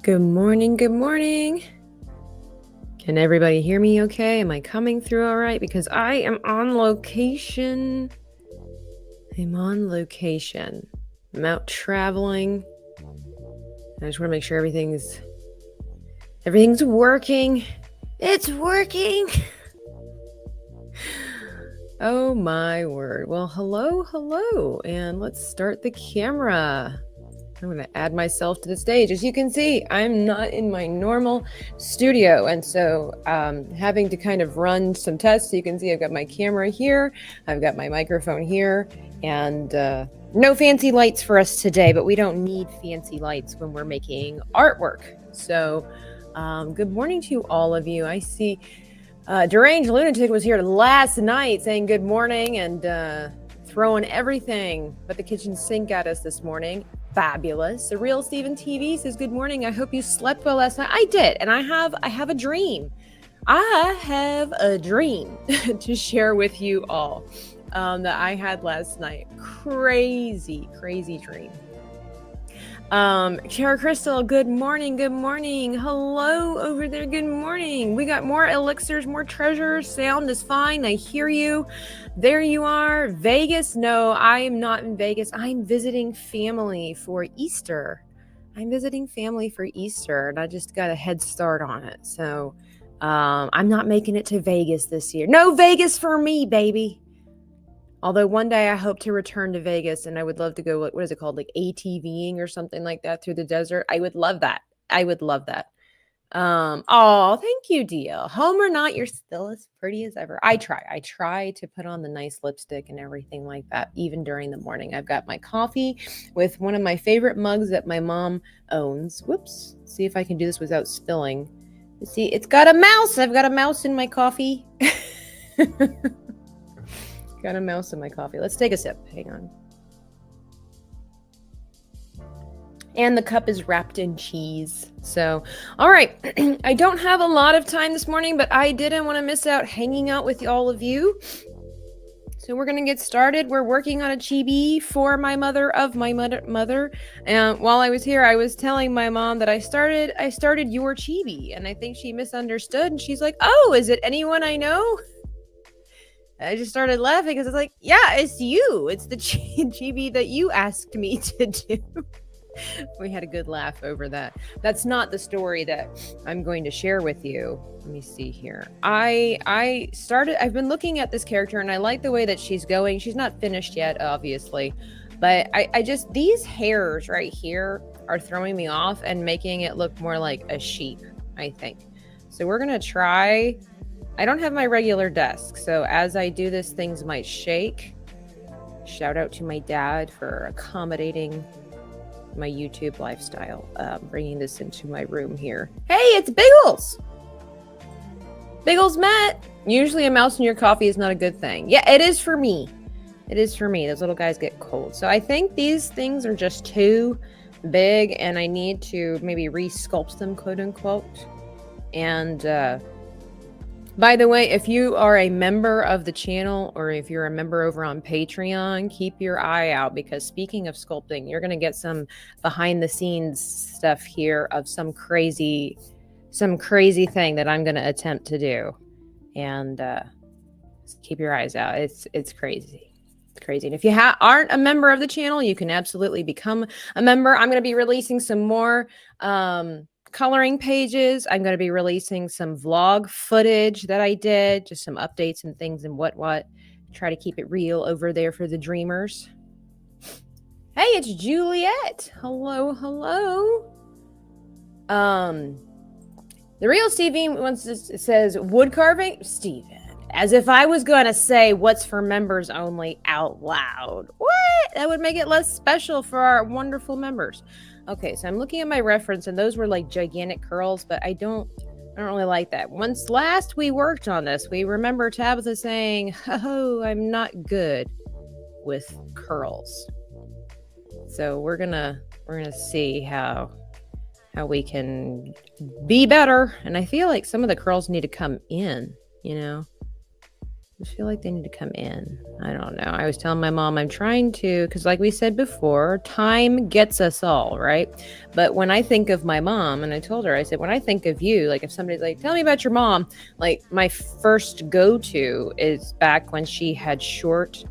Good morning, good morning. Can everybody hear me okay? Am I coming through all right? Because I am on location. I'm out traveling. I just want to make sure everything's working. It's working. Oh my word. Well, hello, and let's start the camera. I'm going to add myself to the stage. As you can see, I'm not in my normal studio. And so having to kind of run some tests. So you can see I've got my camera here. I've got my microphone here. And no fancy lights for us today. But we don't need fancy lights when we're making artwork. So good morning to all of you. I see Deranged Lunatic was here last night saying good morning and throwing everything but the kitchen sink at us this morning. Fabulous. The Real Steven TV says, good morning. I hope you slept well last night. I did. And I have a dream. I have a dream to share with you all that I had last night. Crazy dream. Kara Crystal, good morning. Hello over there. Good morning. We got more elixirs, more treasures. Sound is fine. I hear you. There you are. Vegas. No, I am not in Vegas. I'm visiting family for Easter. And I just got a head start on it. So, I'm not making it to Vegas this year. No Vegas for me, baby. Although one day I hope to return to Vegas and I would love to go, what is it called? Like ATVing or something like that through the desert. I would love that. Oh, thank you, Dia. Home or not, you're still as pretty as ever. I try to put on the nice lipstick and everything like that, even during the morning. I've got my coffee with one of my favorite mugs that my mom owns. Whoops. See if I can do this without spilling. See, it's got a mouse. I've got a mouse in my coffee. Got a mouse in my coffee. Let's take a sip. Hang on. And the cup is wrapped in cheese. So, all right. I don't have a lot of time this morning, but I didn't want to miss out hanging out with all of you. So we're going to get started. We're working on a chibi for my mother of my mother. And while I was here, I was telling my mom that I started your chibi. And I think she misunderstood. And she's like, oh, is it anyone I know? I just started laughing because it's like, yeah, it's you. It's the chibi that you asked me to do. We had a good laugh over that. That's not the story that I'm going to share with you. Let me see here. I've been looking at this character and I like the way that she's going. She's not finished yet, obviously. But I just, these hairs right here are throwing me off and making it look more like a sheep, I think. So we're going to try. I don't have my regular desk, so as I do this, things might shake. Shout out to my dad for accommodating my YouTube lifestyle, bringing this into my room here. Hey, it's Biggles! Biggles Matt! Usually a mouse in your coffee is not a good thing. Yeah, it is for me. Those little guys get cold. So I think these things are just too big, and I need to maybe re-sculpt them, quote unquote. And, by the way, if you are a member of the channel or if you're a member over on Patreon, keep your eye out because speaking of sculpting, you're going to get some behind the scenes stuff here of some crazy thing that I'm going to attempt to do. And keep your eyes out. It's crazy. It's crazy. And if you aren't a member of the channel, you can absolutely become a member. I'm going to be releasing some more coloring pages. I'm going to be releasing some vlog footage that I did, just some updates and things and what. Try to keep it real over there for the dreamers. Hey, it's Juliet. Hello. The Real Steven says wood carving. Steven, as if I was going to say what's for members only out loud. What? That would make it less special for our wonderful members. Okay, so I'm looking at my reference, and those were like gigantic curls, but I don't really like that. Once last we worked on this, we remember Tabitha saying, "Oh, I'm not good with curls." So we're gonna see how we can be better. And I feel like some of the curls need to come in, you know. I just feel like they need to come in. I don't know. I was telling my mom I'm trying to, because like we said before, time gets us all, right? But when I think of my mom, and I told her, I said, when I think of you, like if somebody's like, tell me about your mom, like my first go-to is back when she had short,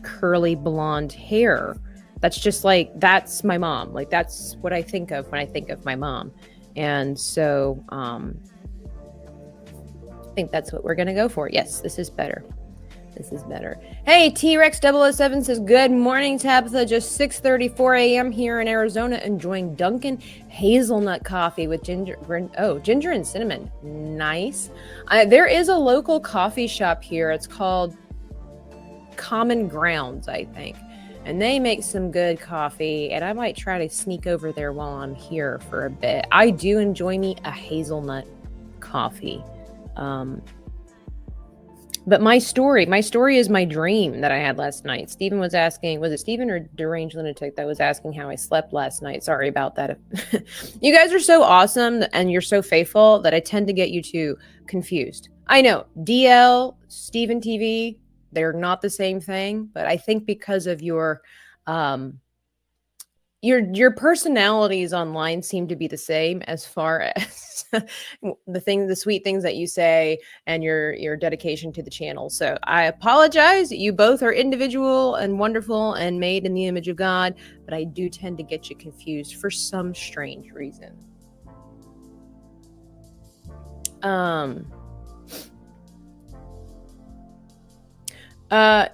curly blonde hair. That's just like, that's my mom. Like that's what I think of when I think of my mom. And so, I think that's what we're going to go for. Yes, this is better. This is better. Hey, T-Rex 007 says, good morning, Tabitha. Just 6:34 a.m. here in Arizona, enjoying Dunkin' hazelnut coffee with ginger and cinnamon. Nice. There is a local coffee shop here. It's called Common Grounds, I think. And they make some good coffee, and I might try to sneak over there while I'm here for a bit. I do enjoy me a hazelnut coffee. But my story is my dream that I had last night. Stephen was asking, was it Stephen or Deranged Lunatic that was asking how I slept last night? Sorry about that. You guys are so awesome and you're so faithful that I tend to get you two confused. I know, DL, Stephen TV, they're not the same thing, but I think because of your personalities online seem to be the same as far as the sweet things that you say and your dedication to the channel. So I apologize. You both are individual and wonderful and made in the image of God, but I do tend to get you confused for some strange reason.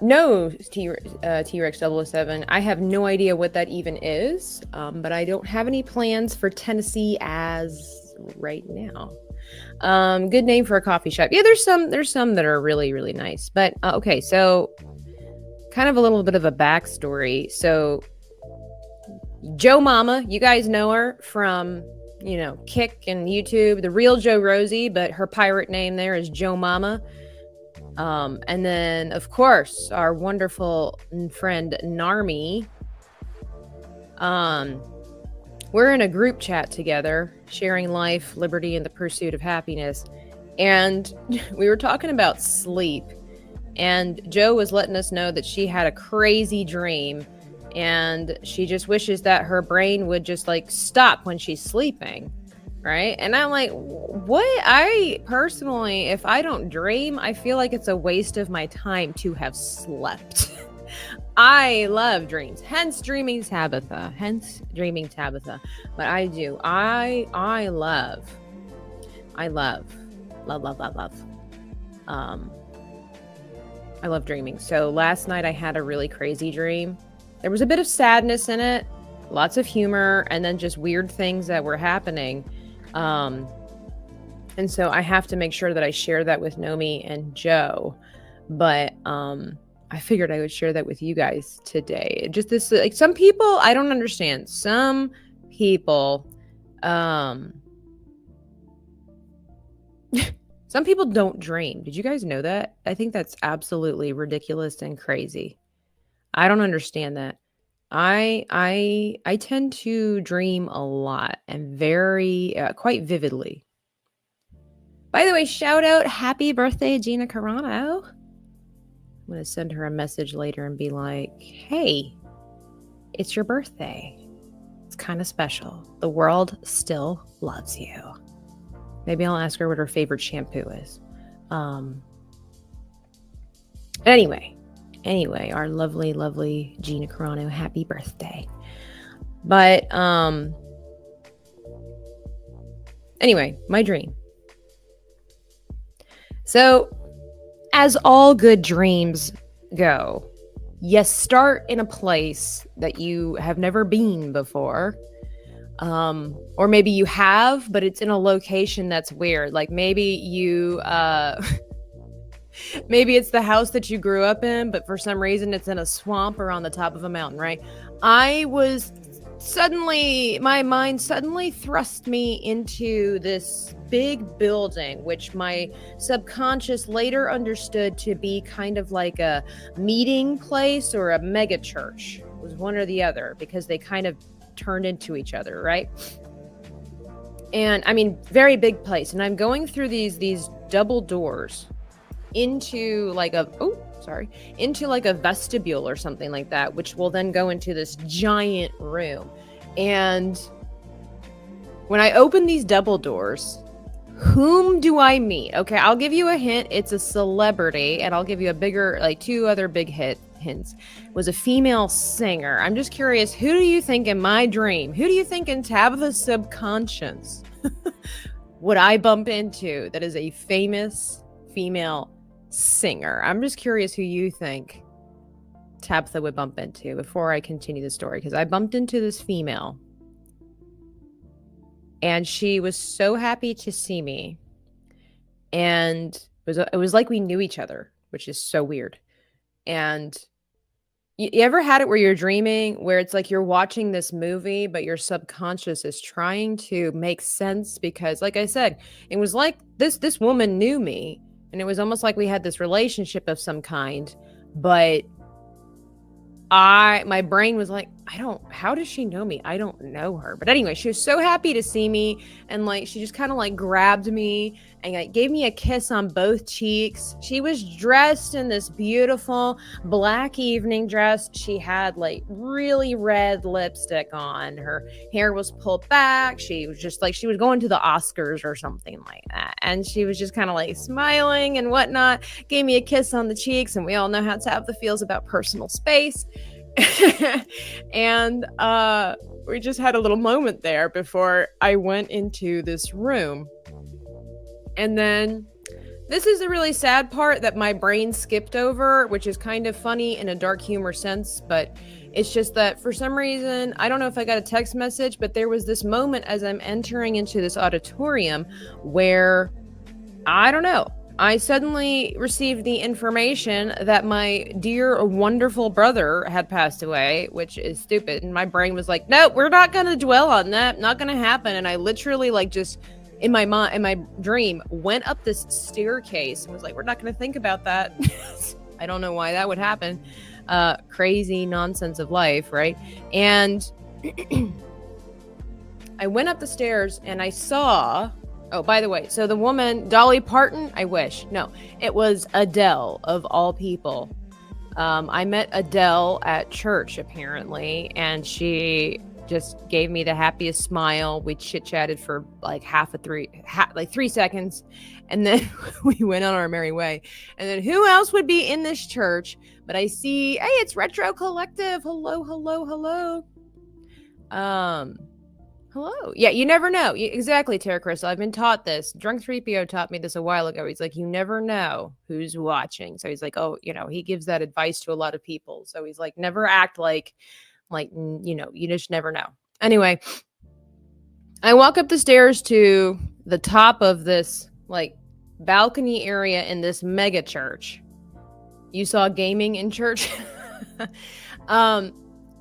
No, T-Rex 007. I have no idea what that even is, but I don't have any plans for Tennessee as right now. Good name for a coffee shop. Yeah, there's some that are really, really nice. But okay, so kind of a little bit of a backstory. So Joe Mama, you guys know her from, Kick and YouTube, the real Joe Rosie, but her pirate name there is Joe Mama. And then, of course, our wonderful friend Narmi. We're in a group chat together, sharing life, liberty, and the pursuit of happiness. And we were talking about sleep. And Joe was letting us know that she had a crazy dream. And she just wishes that her brain would just stop when she's sleeping. Right. And I'm like, what? I personally, if I don't dream, I feel like it's a waste of my time to have slept. I love dreams, hence dreaming Tabitha. But I do. I love. I love dreaming. So last night I had a really crazy dream. There was a bit of sadness in it, lots of humor, and then just weird things that were happening. And so I have to make sure that I share that with Nomi and Joe, but I figured I would share that with you guys today. Just this, some people, I don't understand. Some people, some people don't dream. Did you guys know that? I think that's absolutely ridiculous and crazy. I don't understand that. I tend to dream a lot and very quite vividly. By the way, shout out, happy birthday, Gina Carano. I'm going to send her a message later and be like, hey, it's your birthday. It's kind of special. The world still loves you. Maybe I'll ask her what her favorite shampoo is. Anyway, our lovely, lovely Gina Carano, happy birthday. But, anyway, my dream. So, as all good dreams go, you start in a place that you have never been before. Or maybe you have, but it's in a location that's weird. Like maybe you, maybe it's the house that you grew up in, but for some reason it's in a swamp or on the top of a mountain, right? My mind suddenly thrust me into this big building, which my subconscious later understood to be kind of like a meeting place or a mega church. It was one or the other because they kind of turned into each other, right? And I mean, very big place. And I'm going through these double doors. into like into like a vestibule or something like that, which will then go into this giant room. And when I open these double doors, whom do I meet? Okay, I'll give you a hint. It's a celebrity, and I'll give you a bigger, like 2 other big hints. It was a female singer. I'm just curious, who do you think in my dream, who do you think in Tabitha's subconscious would I bump into that is a famous female singer? I'm just curious who you think Tabitha would bump into before I continue the story, because I bumped into this female. And she was so happy to see me. And it was like we knew each other, which is so weird. And you ever had it where you're dreaming, where it's like you're watching this movie, but your subconscious is trying to make sense? Because like I said, it was like this woman knew me. And it was almost like we had this relationship of some kind. But my brain was like, how does she know me? I don't know her. But anyway, she was so happy to see me. And like, she just kind of like grabbed me and like gave me a kiss on both cheeks. She was dressed in this beautiful black evening dress. She had like really red lipstick on. Her hair was pulled back. She was just like, she was going to the Oscars or something like that. And she was just kind of like smiling and whatnot, gave me a kiss on the cheeks. And we all know how Tabitha feels about personal space. And we just had a little moment there before I went into this room. And then this is the really sad part that my brain skipped over, which is kind of funny in a dark humor sense, but it's just that for some reason, I don't know if I got a text message, but there was this moment as I'm entering into this auditorium where, I don't know, I suddenly received the information that my dear, wonderful brother had passed away, which is stupid. And my brain was like, no, we're not going to dwell on that. Not going to happen. And I literally like just in my dream went up this staircase and was like, we're not going to think about that. I don't know why that would happen. Crazy nonsense of life, right? And I went up the stairs and I saw... Oh, by the way, so the woman, Dolly Parton, I wish. No, it was Adele, of all people. I met Adele at church, apparently, and she just gave me the happiest smile. We chit-chatted for like 3 seconds, and then we went on our merry way. And then who else would be in this church? But I see, hey, it's Retro Collective. Hello, hello, hello. Hello. Yeah, you never know. Exactly, Tara Crystal. I've been taught this. Drunk 3PO taught me this a while ago. He's like, you never know who's watching. So he's like, oh, he gives that advice to a lot of people. So he's like, never act like, you just never know. Anyway, I walk up the stairs to the top of this like balcony area in this mega church. You saw gaming in church?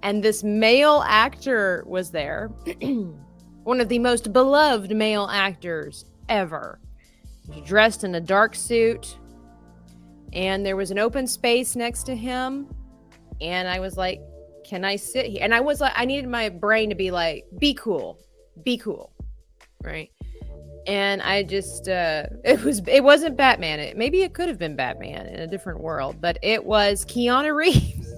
And this male actor was there. One of the most beloved male actors ever. He was dressed in a dark suit. And there was an open space next to him. And I was like, can I sit here? And I was like, I needed my brain to be like, be cool. Be cool. Right? And I just, it wasn't Batman. Maybe it could have been Batman in a different world. But it was Keanu Reeves.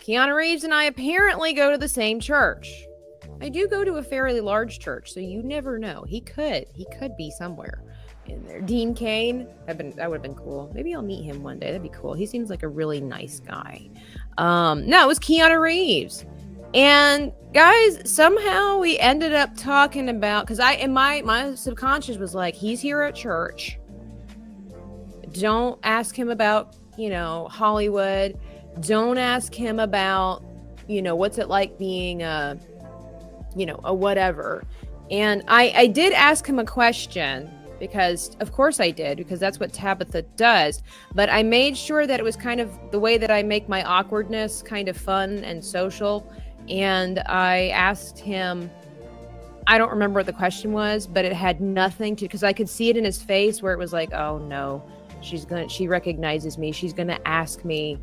Keanu Reeves and I apparently go to the same church. I do go to a fairly large church, so you never know. He could be somewhere in there. Dean Cain, that would have been cool. Maybe I'll meet him one day. That'd be cool. He seems like a really nice guy. No, it was Keanu Reeves. And guys, somehow we ended up talking about, because my subconscious was like, he's here at church. Don't ask him about, Hollywood. Don't ask him about, what's it like being a whatever. And I did ask him a question because, of course I did, because that's what Tabitha does. But I made sure that it was kind of the way that I make my awkwardness kind of fun and social. And I asked him, I don't remember what the question was, but it had nothing to, because I could see it in his face where it was like, oh no, she recognizes me. She's going to ask me,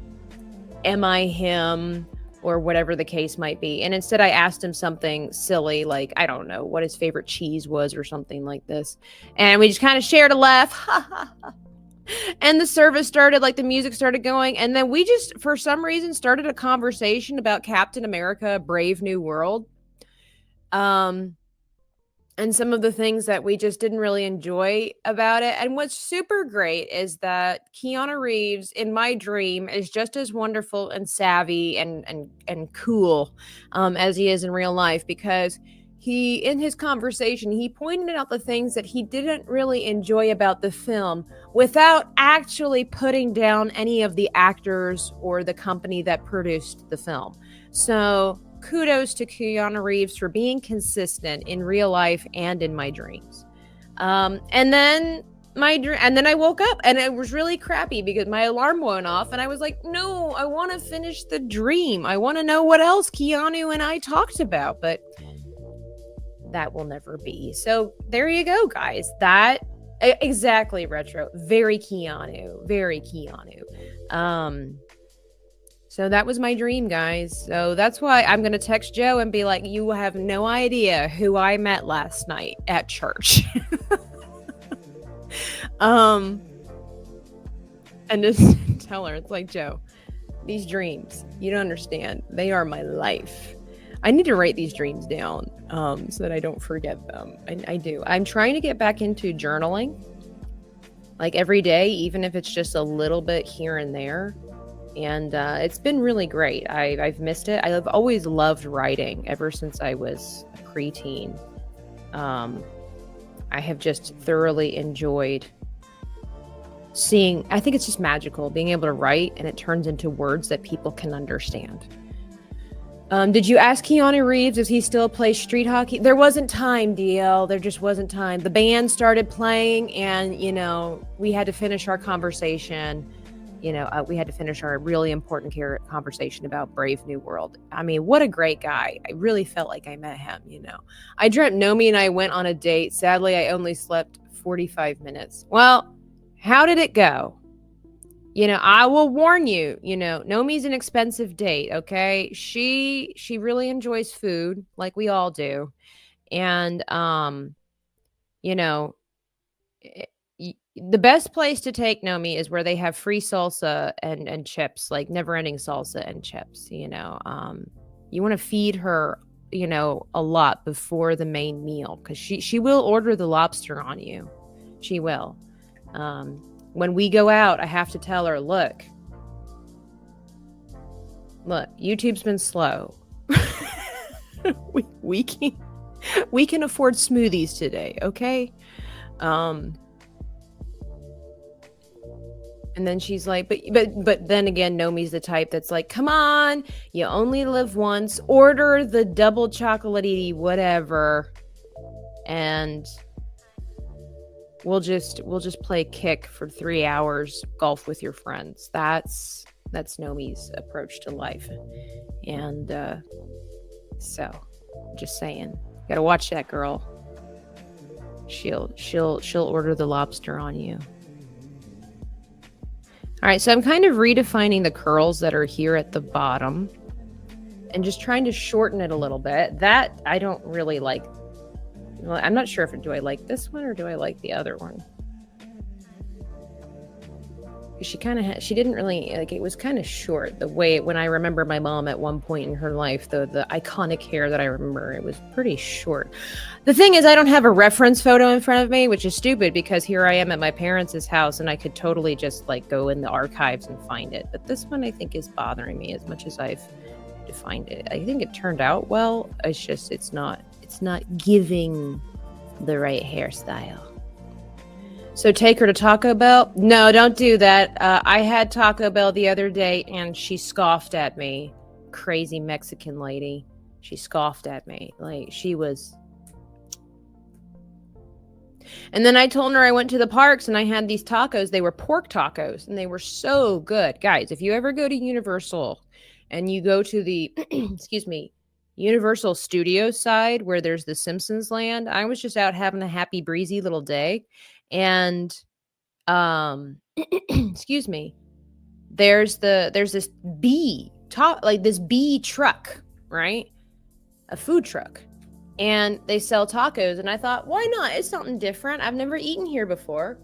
am I him? or whatever the case might be. And instead I asked him something silly, like, I don't know, what his favorite cheese was or something like this. And we just kind of shared a laugh. And the service started, like the music started going. And then we just, for some reason, started a conversation about Captain America, Brave New World. And some of the things that we just didn't really enjoy about it. And what's super great is that Keanu Reeves in my dream is just as wonderful and savvy and cool as he is in real life, because he, in his conversation, he pointed out the things that he didn't really enjoy about the film without actually putting down any of the actors or the company that produced the film. So kudos to Keanu Reeves for being consistent in real life and in my dreams. And then I woke up and it was really crappy because my alarm went off and I was like, no, I want to finish the dream. I want to know what else Keanu and I talked about, but that will never be. So there you go, guys. That exactly, Retro. Very Keanu. Very Keanu. So that was my dream, guys. So that's why I'm going to text Joe and be like, you have no idea who I met last night at church. And just tell her, it's like, Joe, these dreams, you don't understand. They are my life. I need to write these dreams down so that I don't forget them. I do. I'm trying to get back into journaling, like every day, even if it's just a little bit here and there. And it's been really great. I've missed it. I've always loved writing ever since I was a preteen. I have just thoroughly enjoyed seeing, I think it's just magical, being able to write and it turns into words that people can understand. Did you ask Keanu Reeves if he still plays street hockey? There wasn't time, DL. There just wasn't time. The band started playing and, we had to finish our conversation. We had to finish our really important conversation about Brave New World. I mean, what a great guy. I really felt like I met him, I dreamt Nomi and I went on a date. Sadly, I only slept 45 minutes. Well, how did it go? I will warn you, Nomi's an expensive date, okay? She really enjoys food like we all do. And, the best place to take Nomi is where they have free salsa and chips, like never-ending salsa and chips, you want to feed her, a lot before the main meal, because she will order the lobster on you. She will. When we go out, I have to tell her, look, YouTube's been slow. we can afford smoothies today, okay? And then she's like, but then again, Nomi's the type that's like, come on, you only live once, order the double chocolatey whatever, and we'll just play kick for 3 hours, golf with your friends. That's Nomi's approach to life. And so just saying, gotta watch that girl. She'll order the lobster on you. All right, so I'm kind of redefining the curls that are here at the bottom and just trying to shorten it a little bit. That I don't really like. Well, I'm not sure do I like this one or do I like the other one? She didn't really, like, it was kind of short. The way, when I remember my mom at one point in her life, the iconic hair that I remember, it was pretty short. The thing is, I don't have a reference photo in front of me, which is stupid because here I am at my parents' house and I could totally just like go in the archives and find it. But this one I think is bothering me as much as I've defined it. I think it turned out well. It's just, it's not giving the right hairstyle. So take her to Taco Bell? No, don't do that. I had Taco Bell the other day and she scoffed at me. Crazy Mexican lady. She scoffed at me. Like, she was... And then I told her I went to the parks and I had these tacos. They were pork tacos and they were so good. Guys, if you ever go to Universal and you go to the, excuse me, Universal Studios side where there's the Simpsons land, I was just out having a happy, breezy little day. And, excuse me, there's this bee this bee truck, right? A food truck. And they sell tacos. And I thought, why not? It's something different. I've never eaten here before.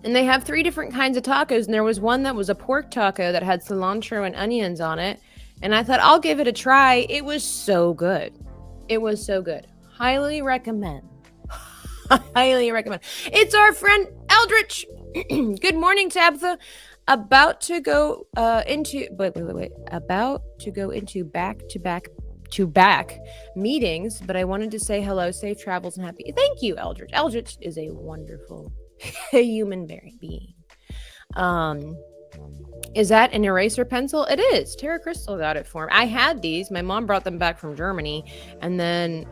And they have 3 different kinds of tacos. And there was one that was a pork taco that had cilantro and onions on it. And I thought, I'll give it a try. It was so good. It was so good. Highly recommend. Highly recommend. It's our friend Eldritch. Good morning, Tabitha. About to go into back-to-back meetings, but I wanted to say hello, safe travels, and happy. Thank you, Eldritch. Eldritch is a wonderful human being. Is that an eraser pencil? It is. Tara Crystal got it for me. I had these. My mom brought them back from Germany, and then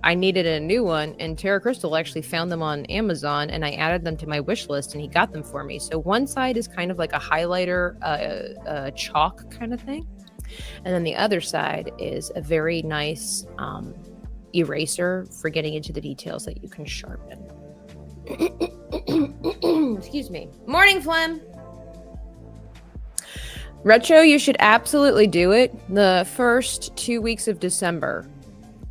I needed a new one, and Tara Crystal actually found them on Amazon, and I added them to my wish list, and he got them for me. So one side is kind of like a highlighter, chalk kind of thing, and then the other side is a very nice eraser for getting into the details that you can sharpen. Excuse me. Morning, phlegm. Retro, you should absolutely do it. The first 2 weeks of December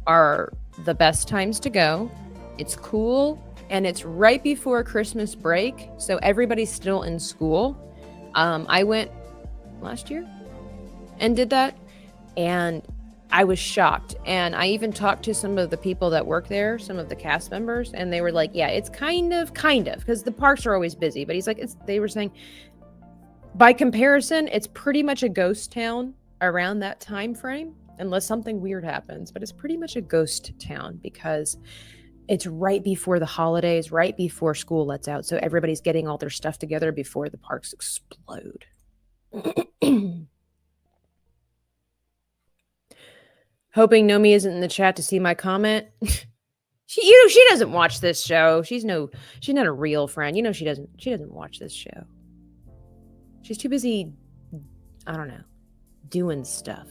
are the best times to go. It's cool, and it's right before Christmas break, so everybody's still in school. I went last year and did that, and I was shocked. And I even talked to some of the people that work there, some of the cast members, and they were like, yeah, it's kind of, because the parks are always busy. But he's like, they were saying, by comparison, it's pretty much a ghost town around that time frame, unless something weird happens. But it's pretty much a ghost town because it's right before the holidays, right before school lets out. So everybody's getting all their stuff together before the parks explode. Hoping Nomi isn't in the chat to see my comment. She doesn't watch this show. She's not a real friend. She doesn't watch this show. She's too busy, I don't know, doing stuff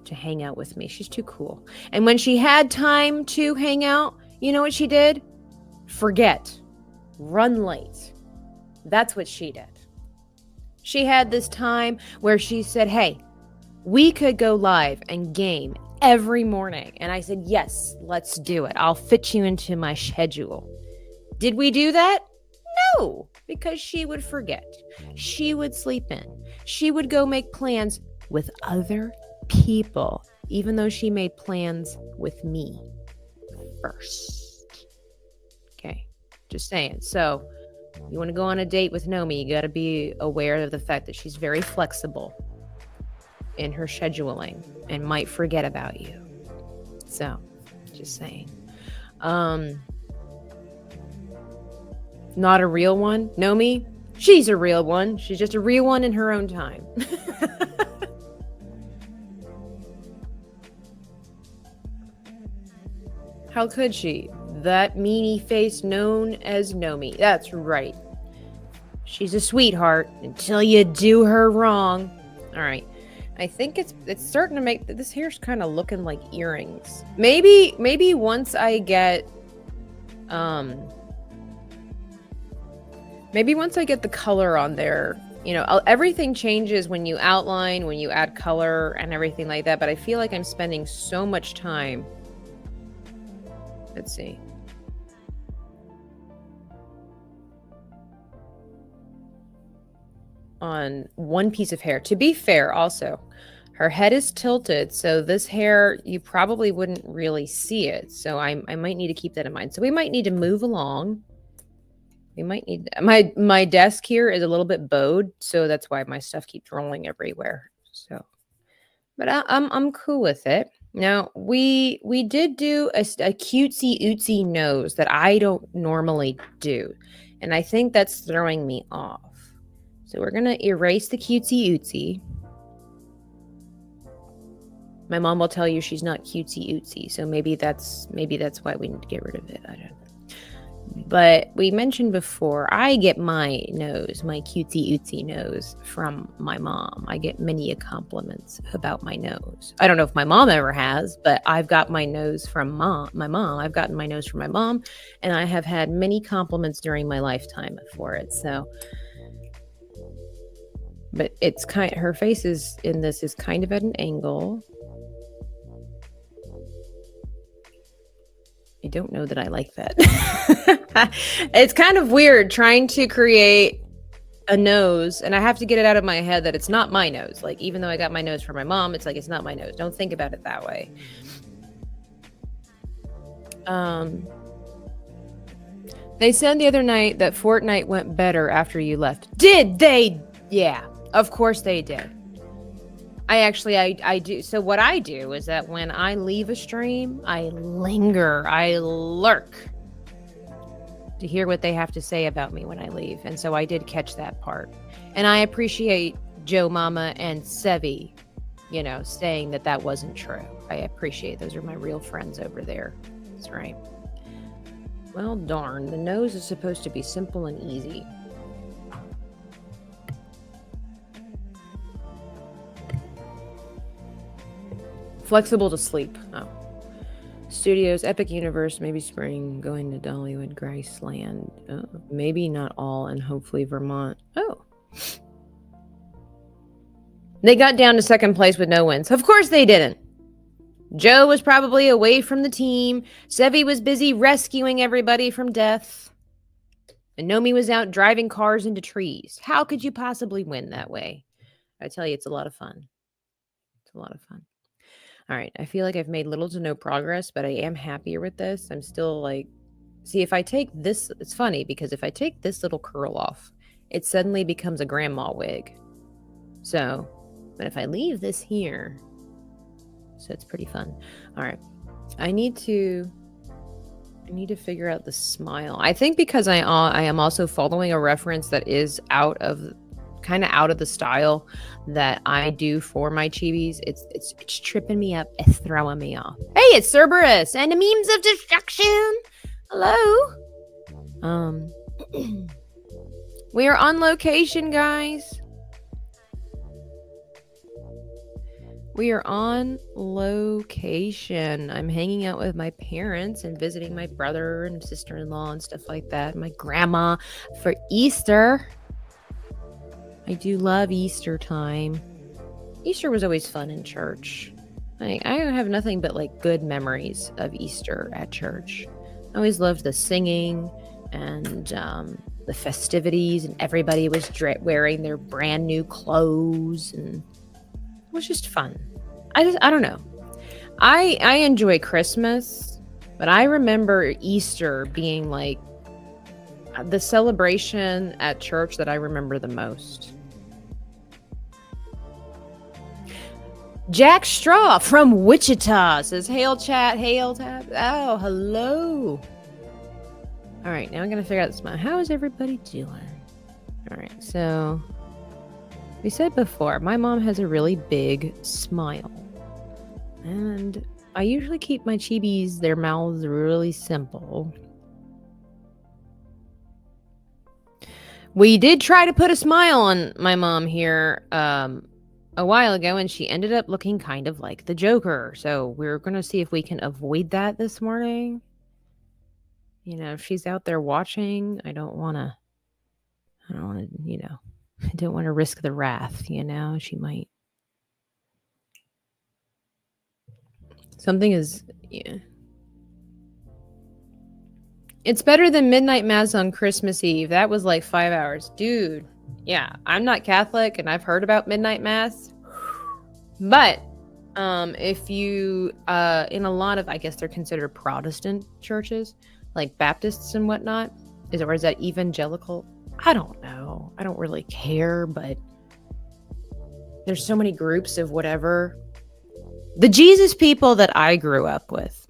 to hang out with me. She's too cool. And when she had time to hang out, you know what she did? Forget. Run late. That's what she did. She had this time where she said, hey, we could go live and game every morning. And I said, yes, let's do it. I'll fit you into my schedule. Did we do that? No, because she would forget. She would sleep in. She would go make plans with other people, even though she made plans with me first. Okay, just saying. So you want to go on a date with Nomi, you got to be aware of the fact that she's very flexible in her scheduling and might forget about you. So just saying. Not a real one. Nomi, she's a real one. She's just a real one in her own time. How could she? That meanie face known as Nomi. That's right. She's a sweetheart until you do her wrong. All right. I think it's starting to make this hair's kind of looking like earrings. Maybe once I get maybe once I get the color on there, everything changes when you outline, when you add color and everything like that. But I feel like I'm spending so much time. Let's see. On one piece of hair. To be fair, also, her head is tilted, so this hair, you probably wouldn't really see it. So I might need to keep that in mind. So we might need to move along. We might need my desk here is a little bit bowed, so that's why my stuff keeps rolling everywhere. So, but I'm cool with it. Now we did do a cutesy ootsy nose that I don't normally do, and I think that's throwing me off. So we're gonna erase the cutesy ootsy. My mom will tell you she's not cutesy ootsy, so maybe that's why we need to get rid of it. I don't know. But we mentioned before, I get my nose, my cutesy ootsy nose from my mom. I get many compliments about my nose. I don't know if my mom ever has, but I've got my nose from my mom. I've gotten my nose from my mom, and I have had many compliments during my lifetime for it. So But it's her face is in this is kind of at an angle. I don't know that I like that. It's kind of weird trying to create a nose, and I have to get it out of my head that it's not my nose. Like, even though I got my nose from my mom, it's like, it's not my nose. Don't think about it that way. They said the other night that Fortnite went better after you left. Did they? Yeah, of course they did. I do. So what I do is that when I leave a stream, I linger, I lurk to hear what they have to say about me when I leave. And so I did catch that part. And I appreciate Joe Mama and Sevi, saying that wasn't true. I appreciate those are my real friends over there. That's right. Well, darn, the nose is supposed to be simple and easy. Flexible to sleep. Oh. Studios, Epic Universe, maybe Spring, going to Dollywood, Graceland. Oh, maybe not all, and hopefully Vermont. Oh. They got down to second place with no wins. Of course they didn't. Joe was probably away from the team. Sevi was busy rescuing everybody from death. And Nomi was out driving cars into trees. How could you possibly win that way? I tell you, it's a lot of fun. It's a lot of fun. All right, I feel like I've made little to no progress, but I am happier with this. I'm still like, see, if I take this, it's funny because if I take this little curl off, it suddenly becomes a grandma wig. So, but if I leave this here, so it's pretty fun. All right, I need to figure out the smile. I think because I am also following a reference that is kind of out of the style that I do for my chibis. It's tripping me up. It's throwing me off. Hey, it's Cerberus and the memes of destruction. Hello. We are on location, guys. We are on location. I'm hanging out with my parents and visiting my brother and sister-in-law and stuff like that. My grandma for Easter. I do love Easter time. Easter was always fun in church. I have nothing but like good memories of Easter at church. I always loved the singing and the festivities, and everybody was wearing their brand new clothes, and it was just fun. I don't know. I enjoy Christmas, but I remember Easter being like the celebration at church that I remember the most. Jack Straw from Wichita says, hail chat, hail tab. Oh, hello. All right, now I'm going to figure out this. How is everybody doing? All right, so we said before, my mom has a really big smile. And I usually keep my chibis, their mouths really simple. We did try to put a smile on my mom here a while ago, and she ended up looking kind of like the Joker. So we're going to see if we can avoid that this morning. If she's out there watching, I don't want to, I don't want to risk the wrath, she might. Something is, yeah. It's better than midnight mass on Christmas Eve. That was like 5 hours. Dude, yeah, I'm not Catholic and I've heard about midnight mass. But if you, in a lot of, I guess they're considered Protestant churches, like Baptists and whatnot, or is that evangelical? I don't know. I don't really care, but there's so many groups of whatever. The Jesus people that I grew up with.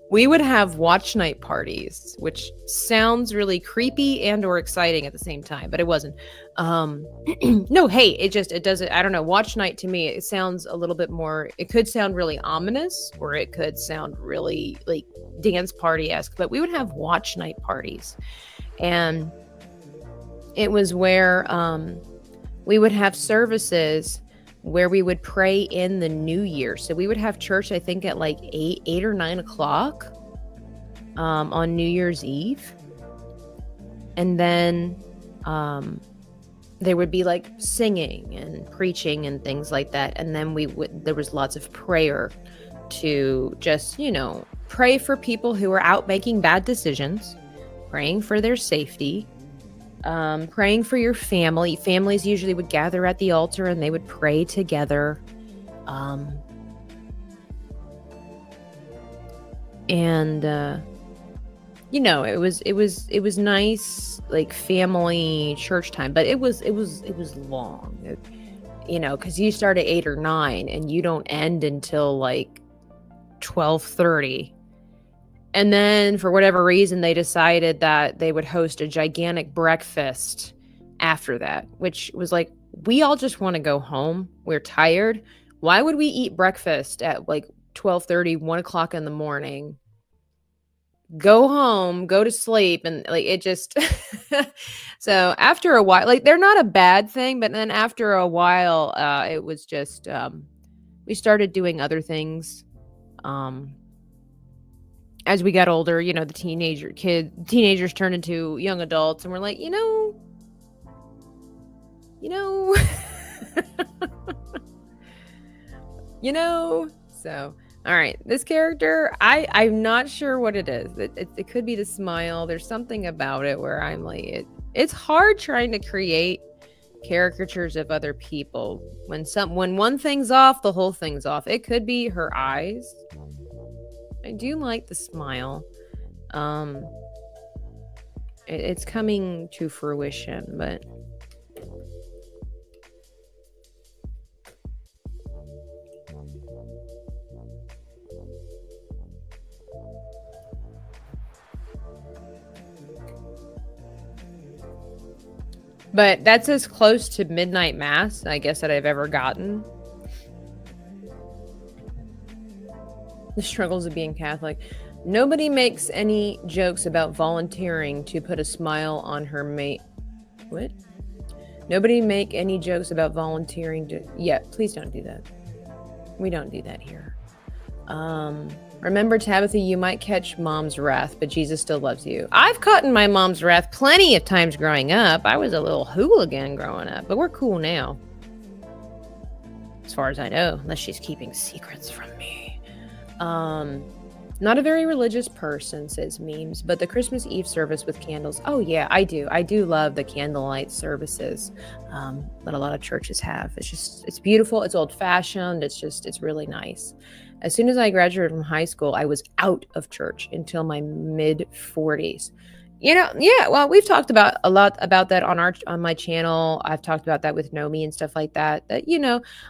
We would have watch night parties, which sounds really creepy and or exciting at the same time, but it wasn't. No, hey, it doesn't, I don't know. Watch night to me, it sounds a little bit more, it could sound really ominous, or it could sound really like dance party-esque, but we would have watch night parties. And it was where we would have services where we would pray in the new year. So we would have church, I think, at like 8 or 9 o'clock on New Year's Eve. And then there would be like singing and preaching and things like that. And then there was lots of prayer to just, pray for people who are out making bad decisions, praying for their safety, praying for your family. Families usually would gather at the altar and they would pray together. It was nice, like family church time, but it was long, because you start at 8 or 9 and you don't end until like 12:30. And then for whatever reason, they decided that they would host a gigantic breakfast after that, which was like, we all just want to go home. We're tired. Why would we eat breakfast at like 12:30, 1 o'clock in the morning? Go home, go to sleep. And like, it just, so after a while, like they're not a bad thing, but then after a while, it was just, we started doing other things. As we got older, the teenagers turned into young adults, and we're like, so, all right, this character, I'm not sure what it is. It could be the smile. There's something about it where I'm like, it's hard trying to create caricatures of other people. When one thing's off, the whole thing's off. It could be her eyes. I do like the smile. It's coming to fruition, but that's as close to midnight mass, I guess, that I've ever gotten. The struggles of being Catholic. Nobody makes any jokes about volunteering to put a smile on her mate. What? Nobody make any jokes about volunteering to... Yeah, please don't do that. We don't do that here. Remember, Tabitha, you might catch mom's wrath, but Jesus still loves you. I've caught in my mom's wrath plenty of times growing up. I was a little hooligan growing up, but we're cool now. As far as I know, unless she's keeping secrets from me. Not a very religious person, says Memes, but the Christmas Eve service with candles. Oh yeah, I do. I do love the candlelight services that a lot of churches have. It's beautiful. It's old fashioned. It's really nice. As soon as I graduated from high school, I was out of church until my mid 40s. Yeah, well, we've talked about a lot about that on my channel. I've talked about that with Nomi and stuff like that. That,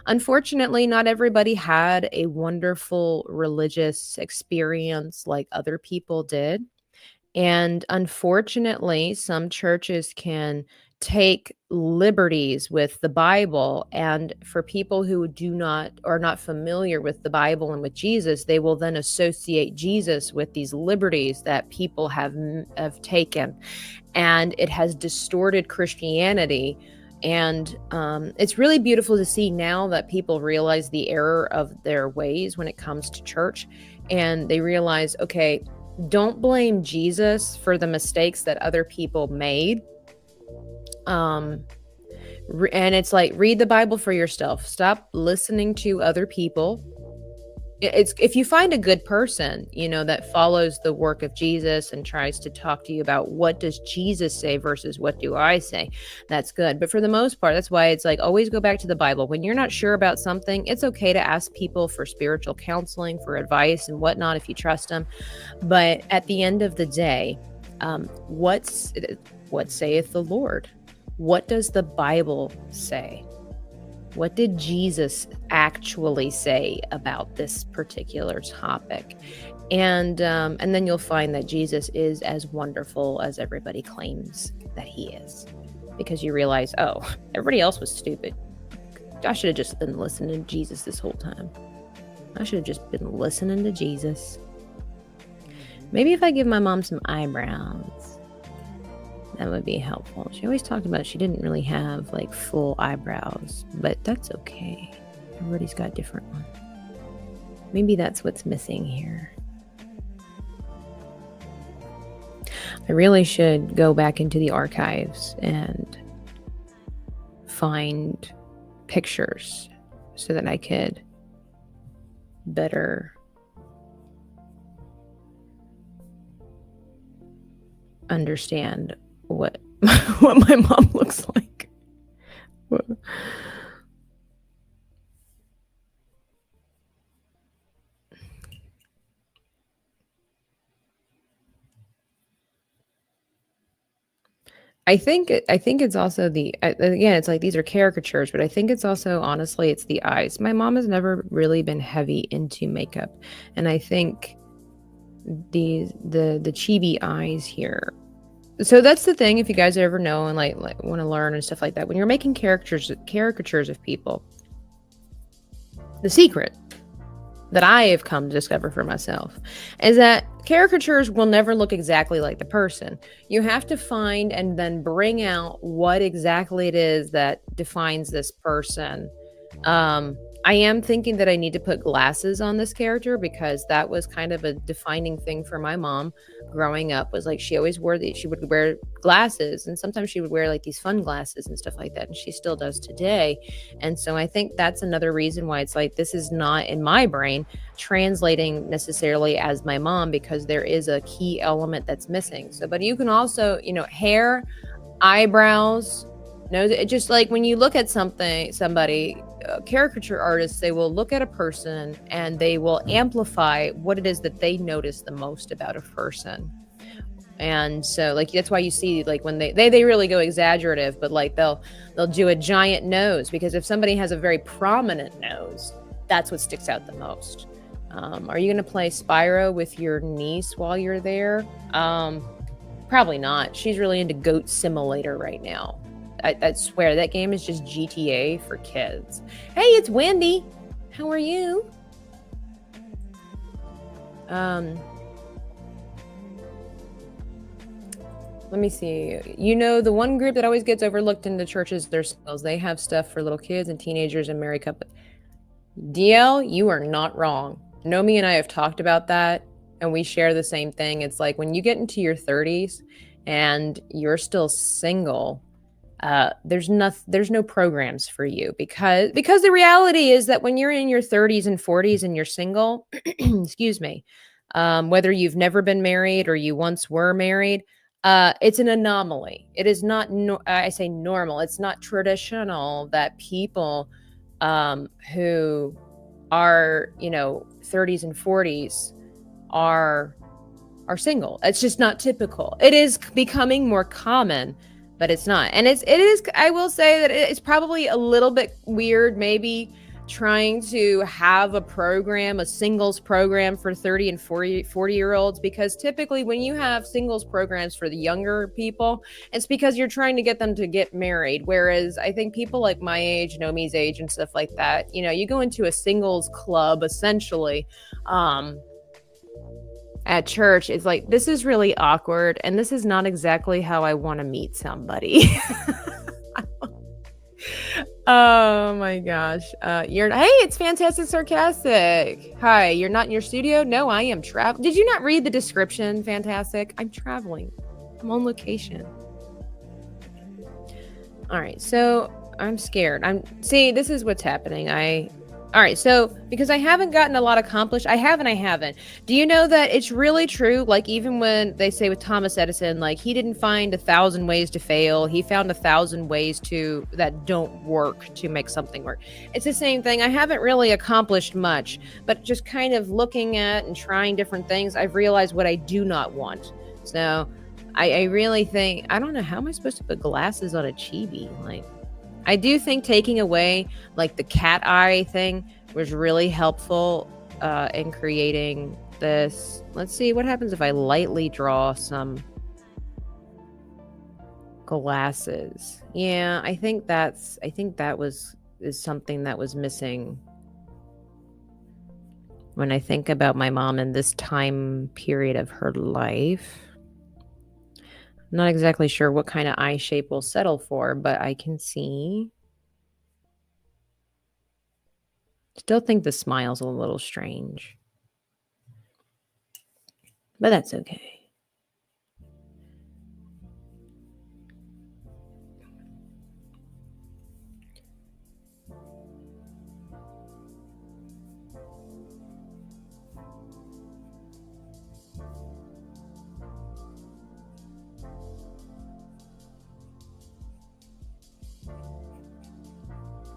unfortunately, not everybody had a wonderful religious experience like other people did. And unfortunately, some churches can take liberties with the Bible, and for people who are not familiar with the Bible and with Jesus, they will then associate Jesus with these liberties that people have taken, and it has distorted Christianity. And it's really beautiful to see now that people realize the error of their ways when it comes to church, and they realize, okay, don't blame Jesus for the mistakes that other people made. And it's like, read the Bible for yourself. Stop listening to other people. It's if you find a good person, that follows the work of Jesus and tries to talk to you about what does Jesus say versus what do I say, that's good. But for the most part, that's why it's like, always go back to the Bible. When you're not sure about something, it's okay to ask people for spiritual counseling, for advice and whatnot, if you trust them. But at the end of the day, what saith the Lord? What does the Bible say? What did Jesus actually say about this particular topic? And then you'll find that Jesus is as wonderful as everybody claims that he is. Because you realize, oh, everybody else was stupid. I should have just been listening to Jesus this whole time. I should have just been listening to Jesus. Maybe if I give my mom some eyebrows, that would be helpful. She always talked about she didn't really have like full eyebrows, but that's okay. Everybody's got different ones. Maybe that's what's missing here. I really should go back into the archives and find pictures so that I could better understand what what my mom looks like. I think it's also again, it's like these are caricatures, but I think it's also honestly it's the eyes. My mom has never really been heavy into makeup, and I think the chibi eyes here. So that's the thing, if you guys ever know and like want to learn and stuff like that, when you're making caricatures of people, the secret that I have come to discover for myself is that caricatures will never look exactly like the person. You have to find and then bring out what exactly it is that defines this person. I am thinking that I need to put glasses on this character because that was kind of a defining thing for my mom growing up, was like she always she would wear glasses, and sometimes she would wear like these fun glasses and stuff like that, and she still does today. And so I think that's another reason why it's like this is not in my brain translating necessarily as my mom, because there is a key element that's missing. So but you can also, hair, eyebrows, nose, it just like when you look at somebody, caricature artists, they will look at a person and they will amplify what it is that they notice the most about a person. And so like that's why you see like when they really go exaggerative, but like they'll do a giant nose, because if somebody has a very prominent nose, that's what sticks out the most. Are you going to play Spyro with your niece while you're there? Probably not. She's really into Goat Simulator right now. I swear that game is just GTA for kids. Hey, it's Wendy. How are you? Let me see. The one group that always gets overlooked in the churches, their singles. They have stuff for little kids and teenagers and married couples. DL, you are not wrong. Nomi and I have talked about that, and we share the same thing. It's like when you get into your 30s and you're still single, there's no programs for you, because the reality is that when you're in your 30s and 40s and you're single, excuse me, whether you've never been married or you once were married, it's an anomaly. It is not I say normal. It's not traditional that people who are 30s and 40s are single. It's just not typical. It is becoming more common, but it's not. And it is, I will say that it's probably a little bit weird, maybe trying to have a singles program for 30 and 40-year-olds, because typically when you have singles programs for the younger people, it's because you're trying to get them to get married. Whereas I think people like my age, Nomi's age and stuff like that, you go into a singles club essentially, at church, it's like, this is really awkward and this is not exactly how I want to meet somebody. Oh my gosh. Hey, it's Fantastic Sarcastic. Hi, you're not in your studio? No, I am traveling. Did you not read the description, Fantastic? I'm traveling. I'm on location. All right, so I'm scared. See, this is what's happening. All right, so because I haven't gotten a lot accomplished, I haven't. Do you know that it's really true? Like, even when they say with Thomas Edison, like, he didn't find 1,000 ways to fail. He found 1,000 ways that don't work to make something work. It's the same thing. I haven't really accomplished much, but just kind of looking at and trying different things, I've realized what I do not want. So I really think, I don't know, how am I supposed to put glasses on a chibi? Like, I do think taking away like the cat eye thing was really helpful in creating this. Let's see what happens if I lightly draw some glasses. Yeah, I think that is something that was missing when I think about my mom in this time period of her life. I'm not exactly sure what kind of eye shape we'll settle for, but I can see. Still think the smile's a little strange, but that's okay.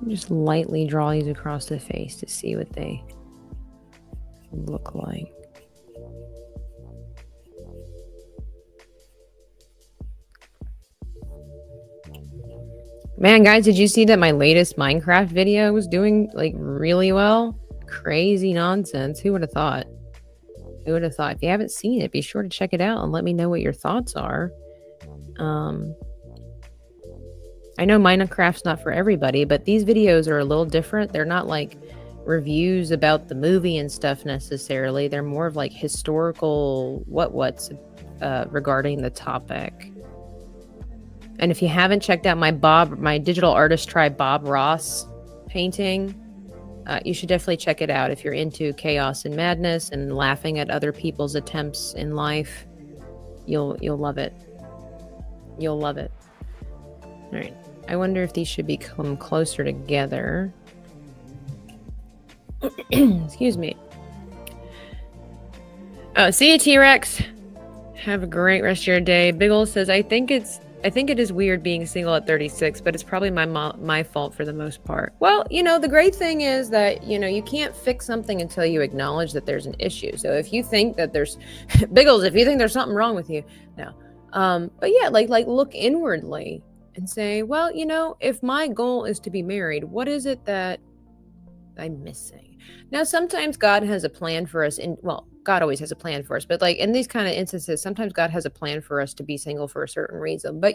Just lightly draw these across the face to see what they look like. Man, guys, did you see that my latest Minecraft video was doing like really well? Crazy nonsense. Who would have thought? Who would have thought? If you haven't seen it, be sure to check it out and let me know what your thoughts are. I know Minecraft's not for everybody, but these videos are a little different. They're not like reviews about the movie and stuff necessarily. They're more of like historical what's regarding the topic. And if you haven't checked out my digital artist tribe Bob Ross painting, you should definitely check it out if you're into chaos and madness and laughing at other people's attempts in life. You'll love it. You'll love it. All right. I wonder if these should become closer together. Excuse me. Oh, see you, T-Rex. Have a great rest of your day. Big Ol' says, I think it is weird being single at 36, but it's probably my fault for the most part. Well, the great thing is that, you can't fix something until you acknowledge that there's an issue. So if you think that there's Biggles, if you think there's something wrong with you, no. But yeah, like look inwardly and say, well, if my goal is to be married, what is it that I'm missing? Now, sometimes God has a plan for us God always has a plan for us, but like in these kind of instances, sometimes God has a plan for us to be single for a certain reason. But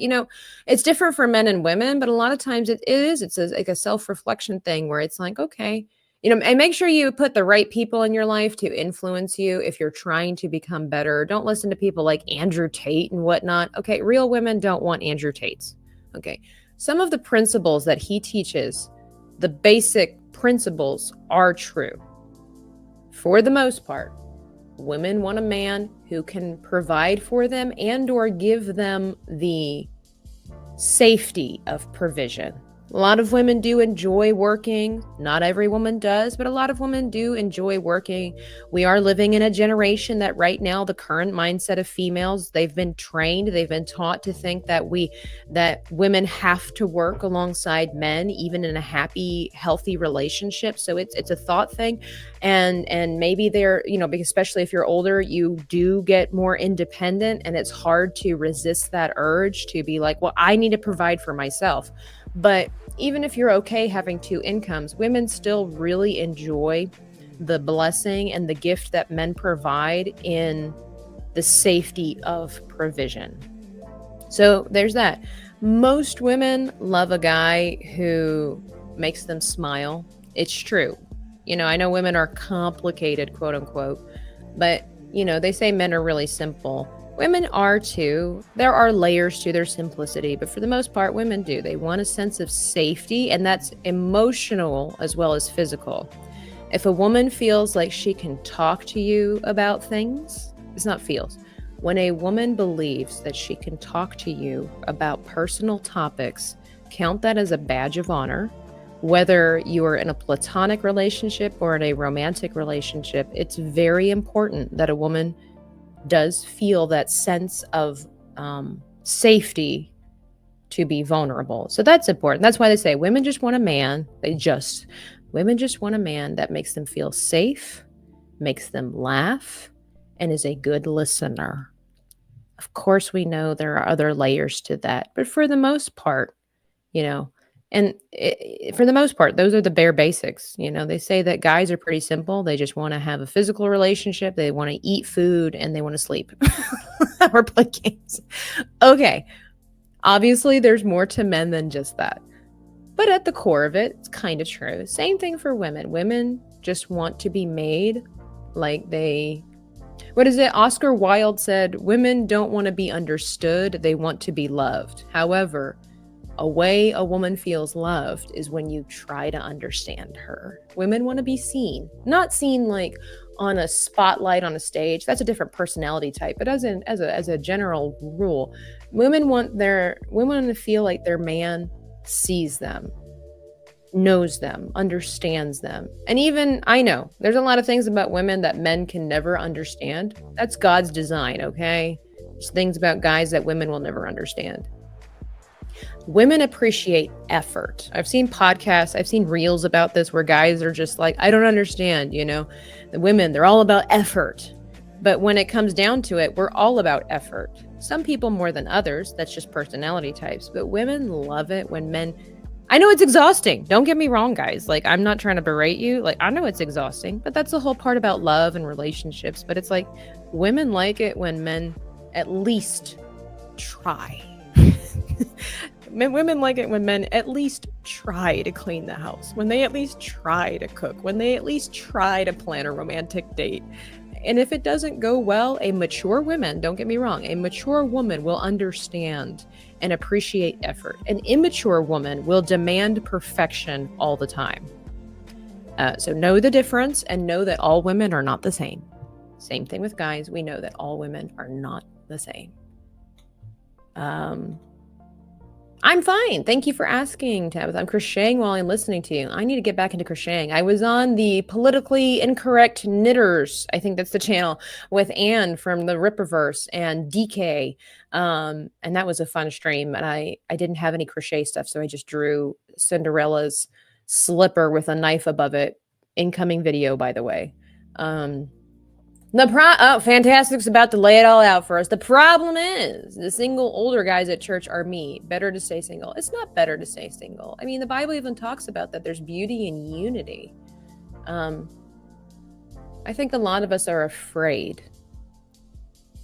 it's different for men and women, but a lot of times it's like a self-reflection thing where it's like, okay, and make sure you put the right people in your life to influence you if you're trying to become better. Don't listen to people like Andrew Tate and whatnot. Okay, real women don't want Andrew Tates. Okay, some of the principles that he teaches, the basic principles are true. For the most part, women want a man who can provide for them and or give them the safety of provision. A lot of women do enjoy working. Not every woman does, but a lot of women do enjoy working. We are living in a generation that right now, the current mindset of females, they've been trained, they've been taught to think that women have to work alongside men, even in a happy, healthy relationship. So it's a thought thing. And maybe they're, because especially if you're older, you do get more independent and it's hard to resist that urge to be like, well, I need to provide for myself. But even if you're okay having two incomes, women still really enjoy the blessing and the gift that men provide in the safety of provision. So there's that. Most women love a guy who makes them smile. It's true. I know women are complicated, quote unquote, but they say men are really simple. Women are too. There are layers to their simplicity, but for the most part, women do. They want a sense of safety, and that's emotional as well as physical. If a woman feels like she can talk to you about things, it's not feels. When a woman believes that she can talk to you about personal topics, count that as a badge of honor. Whether you are in a platonic relationship or in a romantic relationship, it's very important that a woman does feel that sense of safety to be vulnerable. So that's important. That's why they say women just want a man. Women just want a man that makes them feel safe, makes them laugh, and is a good listener. Of course, we know there are other layers to that, but for the most part, for the most part, those are the bare basics. They say that guys are pretty simple. They just want to have a physical relationship. They want to eat food and they want to sleep or play games. Okay. Obviously, there's more to men than just that. But at the core of it, it's kind of true. Same thing for women. Women just want to be made like what is it? Oscar Wilde said, women don't want to be understood. They want to be loved. However, a way a woman feels loved is when you try to understand her. Women want to be seen, not seen like on a spotlight on a stage. That's a different personality type. But as a general rule, women want to feel like their man sees them, knows them, understands them. And even I know there's a lot of things about women that men can never understand. That's God's design, okay? There's things about guys that women will never understand. Women appreciate effort. I've seen podcasts, I've seen reels about this where guys are just like, I don't understand, the women, they're all about effort. But when it comes down to it, we're all about effort. Some people more than others, that's just personality types, but women love it when men, I know it's exhausting. Don't get me wrong, guys. Like, I'm not trying to berate you. Like, I know it's exhausting, but that's the whole part about love and relationships. But it's like, women like it when men at least try. Women like it when men at least try to clean the house, when they at least try to cook, when they at least try to plan a romantic date. And if it doesn't go well, a mature woman, don't get me wrong, a mature woman will understand and appreciate effort. An immature woman will demand perfection all the time. So know the difference and know that all women are not the same. Same thing with guys. We know that all women are not the same. I'm fine. Thank you for asking, Tabitha. I'm crocheting while I'm listening to you. I need to get back into crocheting. I was on the Politically Incorrect Knitters, I think that's the channel, with Anne from the Ripperverse and DK. And that was a fun stream. And I didn't have any crochet stuff, so I just drew Cinderella's slipper with a knife above it. Incoming video, by the way. Fantastic's about to lay it all out for us. The problem is the single older guys at church are me. Better to stay single. It's not better to stay single. I mean, the Bible even talks about that. There's beauty in unity. I think a lot of us are afraid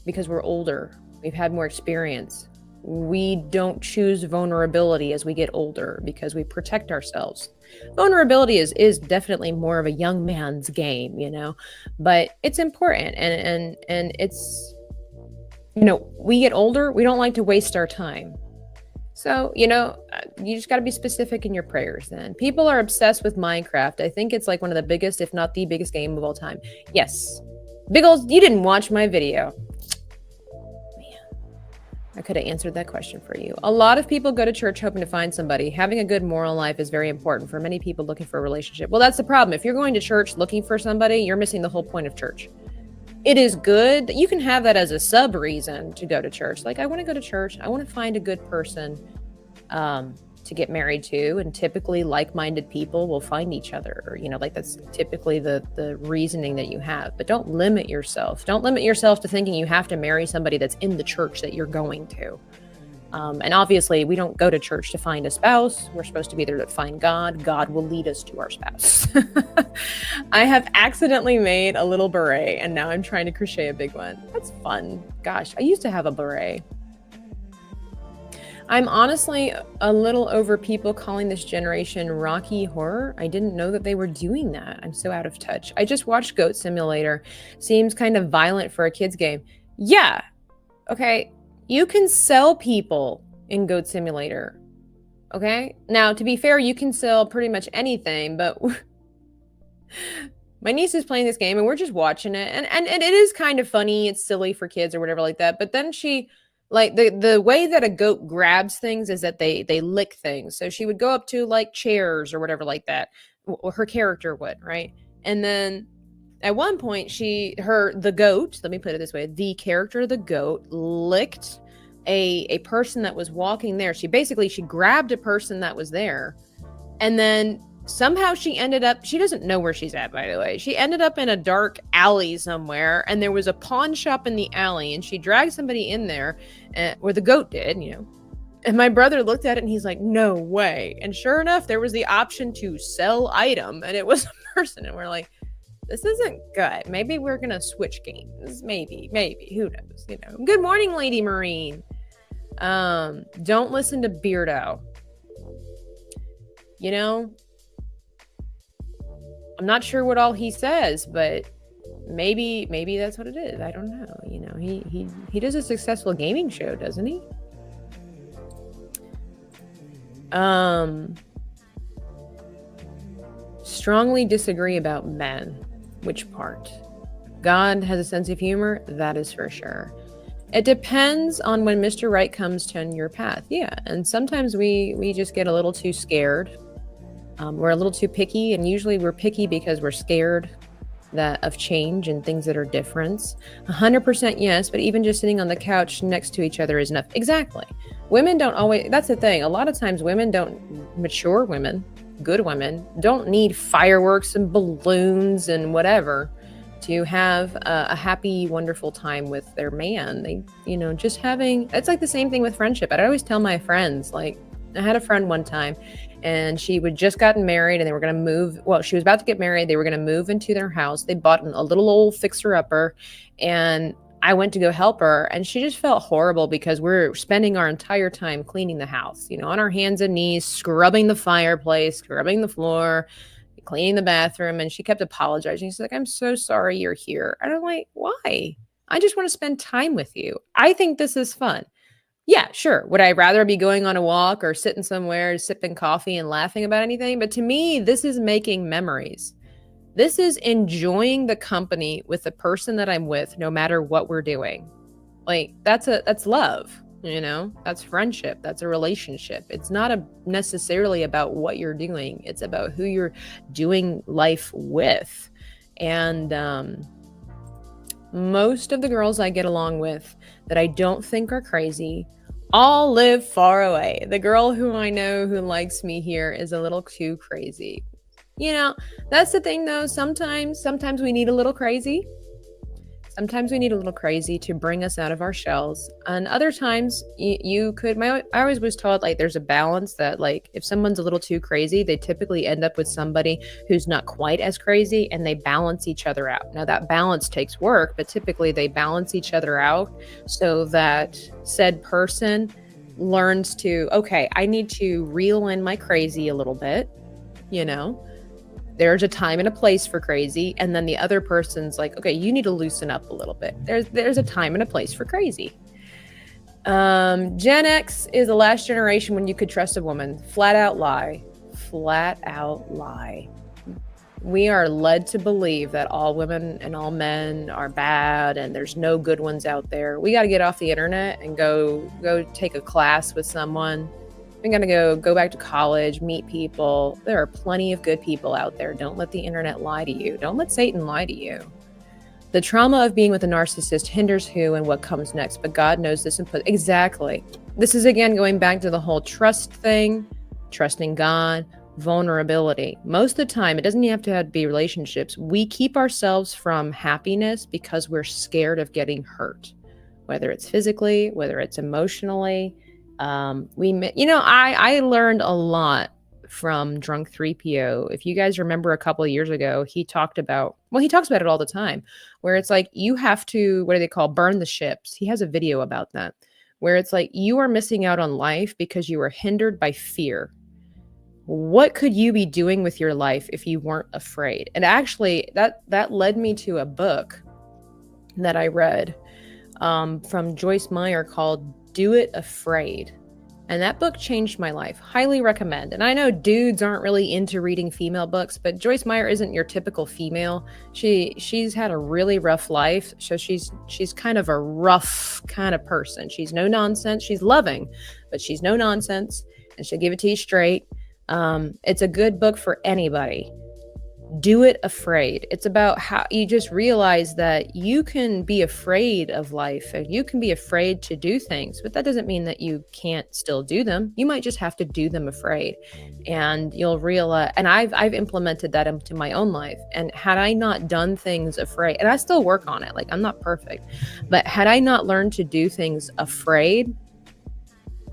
because we're older. We've had more experience. We don't choose vulnerability as we get older because we protect ourselves. Vulnerability is definitely more of a young man's game, but it's important. And it's, we get older, we don't like to waste our time. So, you just got to be specific in your prayers then. People are obsessed with Minecraft. I think it's like one of the biggest, if not the biggest game of all time. Yes. Big old, you didn't watch my video. I could have answered that question for you. A lot of people go to church hoping to find somebody. Having a good moral life is very important for many people looking for a relationship. Well, that's the problem. If you're going to church looking for somebody, you're missing the whole point of church. It is good. You can have that as a sub reason to go to church. Like, I want to go to church. I want to find a good person to get married to. And typically like-minded people will find each other. That's typically the reasoning that you have. But don't limit yourself. Don't limit yourself to thinking you have to marry somebody that's in the church that you're going to. And obviously, we don't go to church to find a spouse. We're supposed to be there to find God. God will lead us to our spouse. I have accidentally made a little beret, and now I'm trying to crochet a big one. That's fun. Gosh, I used to have a beret. I'm honestly a little over people calling this generation Rocky Horror. I didn't know that they were doing that. I'm so out of touch. I just watched Goat Simulator. Seems kind of violent for a kid's game. Yeah. Okay. You can sell people in Goat Simulator. Okay. Now, to be fair, you can sell pretty much anything, but my niece is playing this game and we're just watching it. And it is kind of funny. It's silly for kids or whatever like that. But then she... Like the way that a goat grabs things is that they lick things. So she would go up to like chairs or whatever like that, or her character would, right? And then at one point the goat, let me put it this way, the character of the goat licked a person that was walking there. She grabbed a person that was there, and then somehow she doesn't know where she's at, by the way. She ended up in a dark alley somewhere, and there was a pawn shop in the alley, and she dragged somebody in there, where the goat did, And my brother looked at it, and he's like, no way. And sure enough, there was the option to sell item, and it was a person, and we're like, this isn't good. Maybe we're going to switch games. Maybe. Who knows? Good morning, Lady Marine. Don't listen to Beardo. I'm not sure what all he says, but maybe that's what it is. I don't know. He does a successful gaming show, doesn't he? Strongly disagree about men. Which part? God has a sense of humor, that is for sure. It depends on when Mr. Right comes to your path. Yeah, and sometimes we just get a little too scared. We're a little too picky, and usually we're picky because we're scared. of change and things that are different. 100% yes, but even just sitting on the couch next to each other is enough. Exactly. Women don't always, that's the thing. A lot of times mature women, good women, don't need fireworks and balloons and whatever to have a happy, wonderful time with their man. They, just having, it's like the same thing with friendship. I'd always tell my friends, like, I had a friend one time and she had just gotten married and they were going to move. Well, she was about to get married. They were going to move into their house. They bought a little old fixer upper and I went to go help her and she just felt horrible because we're spending our entire time cleaning the house, on our hands and knees, scrubbing the fireplace, scrubbing the floor, cleaning the bathroom. And she kept apologizing. She's like, I'm so sorry you're here. And I'm like, why? I just want to spend time with you. I think this is fun. Yeah, sure. Would I rather be going on a walk or sitting somewhere, sipping coffee and laughing about anything? But to me, this is making memories. This is enjoying the company with the person that I'm with, no matter what we're doing. Like that's love, that's friendship. That's a relationship. It's not necessarily about what you're doing. It's about who you're doing life with. And most of the girls I get along with that I don't think are crazy all live far away. The girl who I know who likes me here is a little too crazy. That's the thing though. Sometimes we need a little crazy. Sometimes we need a little crazy to bring us out of our shells. And other times I always was taught like there's a balance that like if someone's a little too crazy, they typically end up with somebody who's not quite as crazy and they balance each other out. Now that balance takes work, but typically they balance each other out so that said person learns to, okay, I need to reel in my crazy a little bit, There's a time and a place for crazy. And then the other person's like, okay, you need to loosen up a little bit. There's a time and a place for crazy. Gen X is the last generation when you could trust a woman. Flat out lie. Flat out lie. We are led to believe that all women and all men are bad and there's no good ones out there. We got to get off the internet and go take a class with someone. I'm going to go back to college, meet people. There are plenty of good people out there. Don't let the internet lie to you. Don't let Satan lie to you. The trauma of being with a narcissist hinders who and what comes next, but God knows this and exactly. This is again going back to the whole trust thing, trusting God, vulnerability. Most of the time, it doesn't even have to be relationships. We keep ourselves from happiness because we're scared of getting hurt, whether it's physically, whether it's emotionally. I learned a lot from Drunk 3PO. If you guys remember a couple of years ago, he talks about it all the time, where it's like you have to, what do they call, burn the ships. He has a video about that, where it's like you are missing out on life because you are hindered by fear. What could you be doing with your life if you weren't afraid? And actually, that led me to a book that I read from Joyce Meyer called Do It Afraid. And that book changed my life. Highly recommend. And I know dudes aren't really into reading female books, but Joyce Meyer isn't your typical female. She's had a really rough life. So she's kind of a rough kind of person. She's no nonsense. She's loving, but she's no nonsense. And she'll give it to you straight. It's a good book for anybody. Do It Afraid. It's about how you just realize that you can be afraid of life and you can be afraid to do things, but that doesn't mean that you can't still do them. You might just have to do them afraid, and you'll realize, and I've implemented that into my own life. And had I not done things afraid, and I still work on it, like I'm not perfect, but had I not learned to do things afraid,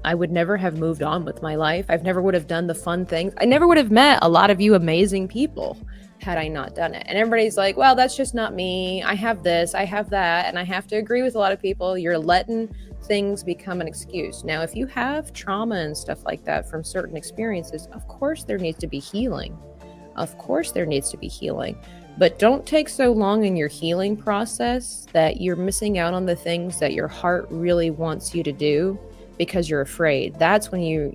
I would never have moved on with my life. I never would have done the fun things. I never would have met a lot of you amazing people had I not done it. And everybody's like, well, that's just not me. I have this, I have that. And I have to agree with a lot of people. You're letting things become an excuse. Now, if you have trauma and stuff like that from certain experiences, of course there needs to be healing. Of course there needs to be healing. But don't take so long in your healing process that you're missing out on the things that your heart really wants you to do because you're afraid. That's when you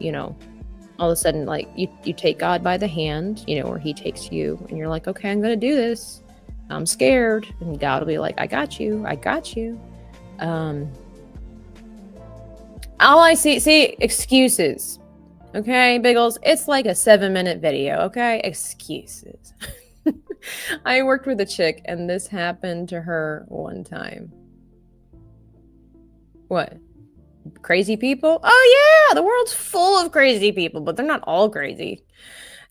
all of a sudden, like you take God by the hand, or he takes you and you're like, okay, I'm going to do this. I'm scared. And God will be like, I got you. All I see excuses. Okay, Biggles, it's like a 7-minute video. Okay. Excuses. I worked with a chick and this happened to her one time. What? Crazy people? Oh yeah, the world's full of crazy people, but they're not all crazy.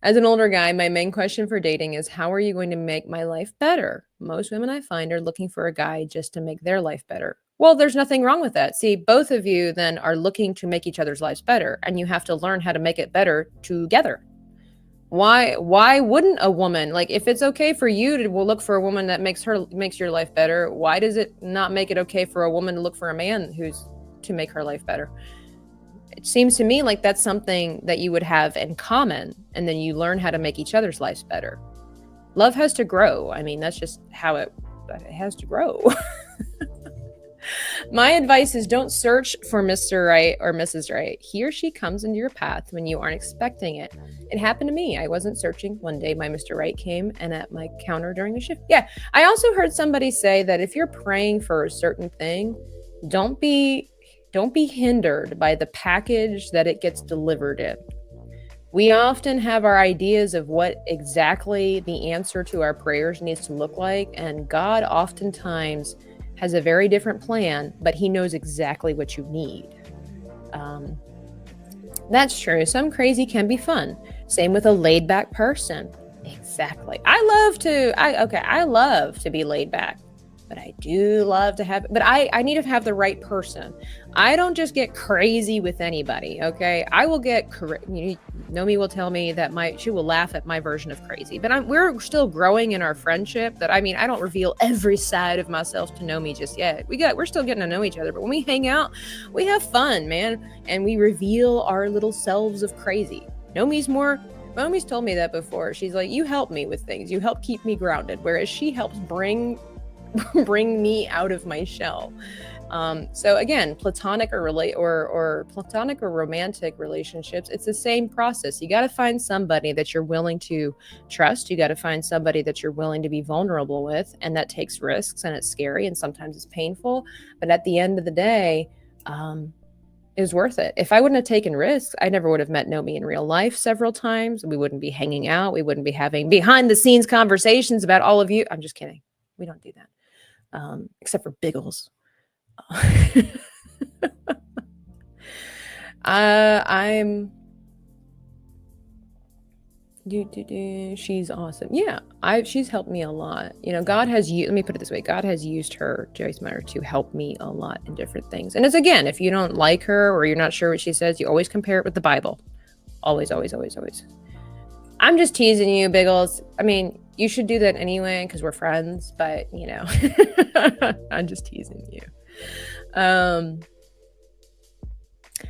As an older guy, my main question for dating is how are you going to make my life better? Most women I find are looking for a guy just to make their life better. Well, there's nothing wrong with that. See, both of you then are looking to make each other's lives better, and you have to learn how to make it better together. Why wouldn't a woman, like if it's okay for you to look for a woman that makes your life better, why does it not make it okay for a woman to look for a man who's to make her life better? It seems to me like that's something that you would have in common, and then you learn how to make each other's lives better. Love has to grow. I mean, that's just how it has to grow. My advice is don't search for Mr. Right or Mrs. Right. He or she comes into your path when you aren't expecting it. It happened to me. I wasn't searching. One day my Mr. Right came and at my counter during the shift. Yeah. I also heard somebody say that if you're praying for a certain thing, don't be hindered by the package that it gets delivered in. We often have our ideas of what exactly the answer to our prayers needs to look like, and God oftentimes has a very different plan, but he knows exactly what you need. That's true. Some crazy can be fun. Same with a laid back person. Exactly. I love to be laid back, but I do love to have, but I need to have the right person. I don't just get crazy with anybody. Okay. I will get, Nomi will tell me that she will laugh at my version of crazy, but we're still growing in our friendship I don't reveal every side of myself to Nomi just yet. We're still getting to know each other, but when we hang out, we have fun, man. And we reveal our little selves of crazy. Nomi's told me that before. She's like, you help me with things. You help keep me grounded. Whereas she helps bring me out of my shell. So again, platonic or platonic or romantic relationships, it's the same process. You got to find somebody that you're willing to trust. You got to find somebody that you're willing to be vulnerable with, and that takes risks, and it's scary, and sometimes it's painful. But at the end of the day, it was worth it. If I wouldn't have taken risks, I never would have met Nomi in real life several times. We wouldn't be hanging out. We wouldn't be having behind the scenes conversations about all of you. I'm just kidding. We don't do that. Except for Biggles. She's awesome. Yeah, she's helped me a lot. God has let me put it this way. God has used her, Joyce Meyer, to help me a lot in different things. And it's, again, if you don't like her or you're not sure what she says, you always compare it with the Bible. Always, always, always, always. I'm just teasing you, Biggles. I mean, you should do that anyway because we're friends, but I'm just teasing you.